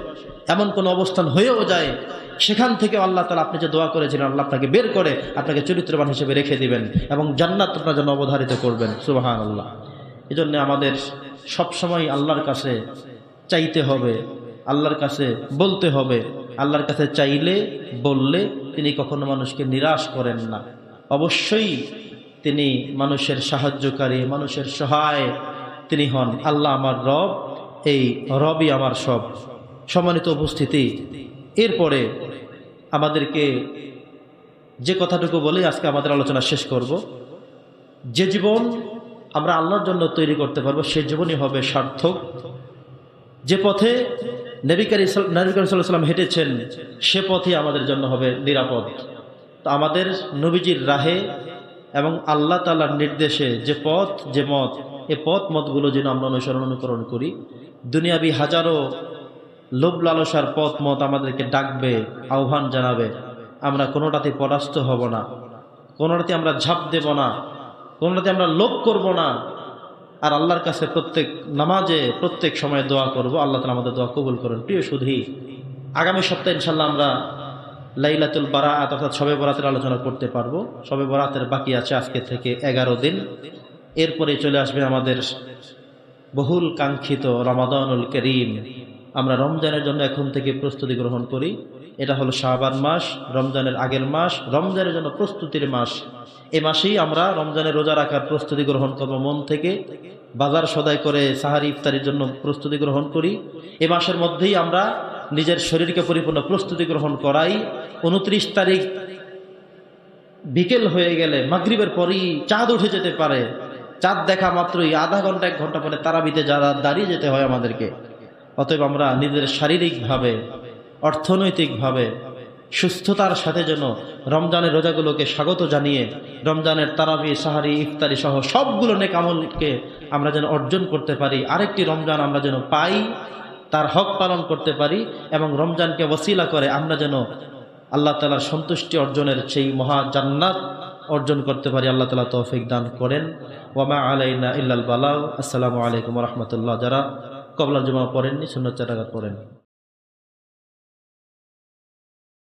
এমন কোনো অবস্থান হয়েও যায়, সেখান থেকে আল্লাহ তাআলা আপনি যে দোয়া করেছিলেন, আল্লাহ আপনাকে বের করে আপনাকে চরিত্রবান হিসেবে রেখে দিবেন এবং জান্নাত আপনার জন্য অবধারিত করবেন। সুবহানাল্লাহ। এই জন্য আমাদের সবসময় আল্লাহর কাছে চাইতে হবে, আল্লাহর কাছে বলতে হবে। আল্লাহর কাছে চাইলে বললে তিনি কখনো মানুষকে নিরাশ করেন না। অবশ্যই তিনি মানুষের সাহায্যকারী, মানুষের সহায় তিনি হন। আল্লাহ আমার রব, এই রবই আমার সব। সম্মানিত উপস্থিতি, এরপরে আমাদেরকে যে কথাটুকু বলে আজকে আমাদের আলোচনা শেষ করব। যে জীবন আমরা আল্লাহর জন্য তৈরি করতে পারবো সে জীবনই হবে সার্থক। যে পথে নবী করিম সাল্লাল্লাহু আলাইহি ওয়াসাল্লাম হেঁটেছেন সে পথই আমাদের জন্য হবে নিরাপদ। তো আমাদের নবীজির রাহে এবং আল্লাহ তাআলার নির্দেশে যে পথ যে মত, এ পথ মতগুলো যেন আমরা অনুকরণ করি। দুনিয়াবি হাজারো লোভ লালসার পথ মত আমাদেরকে ডাকবে, আহ্বান জানাবে, আমরা কোনোটাতে পরাস্ত হব না, কোনোটাতে আমরা ঝাঁপ দেব না, কোনোটাতে আমরা লোভ করব না। আর আল্লাহর কাছে প্রত্যেক নামাজে প্রত্যেক সময় দোয়া করব, আল্লাহ তাআলা আমাদের দোয়া কবুল করেন। প্রিয় সুধী, আগামী সপ্তাহে ইনশাআল্লাহ আমরা লাইলাতুল বারাআত অর্থাৎ শবে বরাতের আলোচনা করতে পারবো। শবে বরাতের বাকি আছে আজকে থেকে 11 দিন। এরপরে চলে আসবে আমাদের বহুল কাঙ্ক্ষিত রমাদানুল করিম। আমরা রমজানের জন্য এখন থেকে প্রস্তুতি গ্রহণ করি। এটা হলো শাবান মাস, রমজানের আগের মাস, রমজানের জন্য প্রস্তুতির মাস। এই মাসেই আমরা রমজানের রোজা রাখার প্রস্তুতি গ্রহণ করব মন থেকে, বাজার সদাই করে সাহারি ইফতারির জন্য প্রস্তুতি গ্রহণ করি। এই মাসের মধ্যেই আমরা নিজের শরীরকে পরিপূর্ণ প্রস্তুতি গ্রহণ করাই। 29 তারিখ বিকেল হয়ে গেলে মাগরিবের পরই চাঁদ উঠে যেতে পারে। চাঁদ দেখা মাত্রই আধা ঘন্টা 1 ঘন্টা পরে তারাবিতে যারা দাঁড়িয়ে যেতে হয় আমাদেরকে। অতএব আমরা নিজেদের শারীরিকভাবে, অর্থনৈতিকভাবে সুস্থতার সাথে যেন রমজানের রোজাগুলোকে স্বাগত জানিয়ে রমজানের তারাবি, সাহারি, ইফতারি সহ সবগুলো নেক আমলকে আমরা যেন অর্জন করতে পারি। আরেকটি রমজান আমরা যেন পাই, তার হক পালন করতে পারি এবং রমজানকে ওসিলা করে আমরা যেন আল্লাহ তাআলার সন্তুষ্টি অর্জনের সেই মহা জান্নাত অর্জন করতে পারি। আল্লাহ তাআলা তৌফিক দান করেন। ওয়া মা আলাইনা ইল্লাল বালাগ। আসসালামু আলাইকুম ওয়া রাহমাতুল্লাহ। যারা কবলা জুমা পড়েননি সুন্নাত 4 রাকাত পড়েন।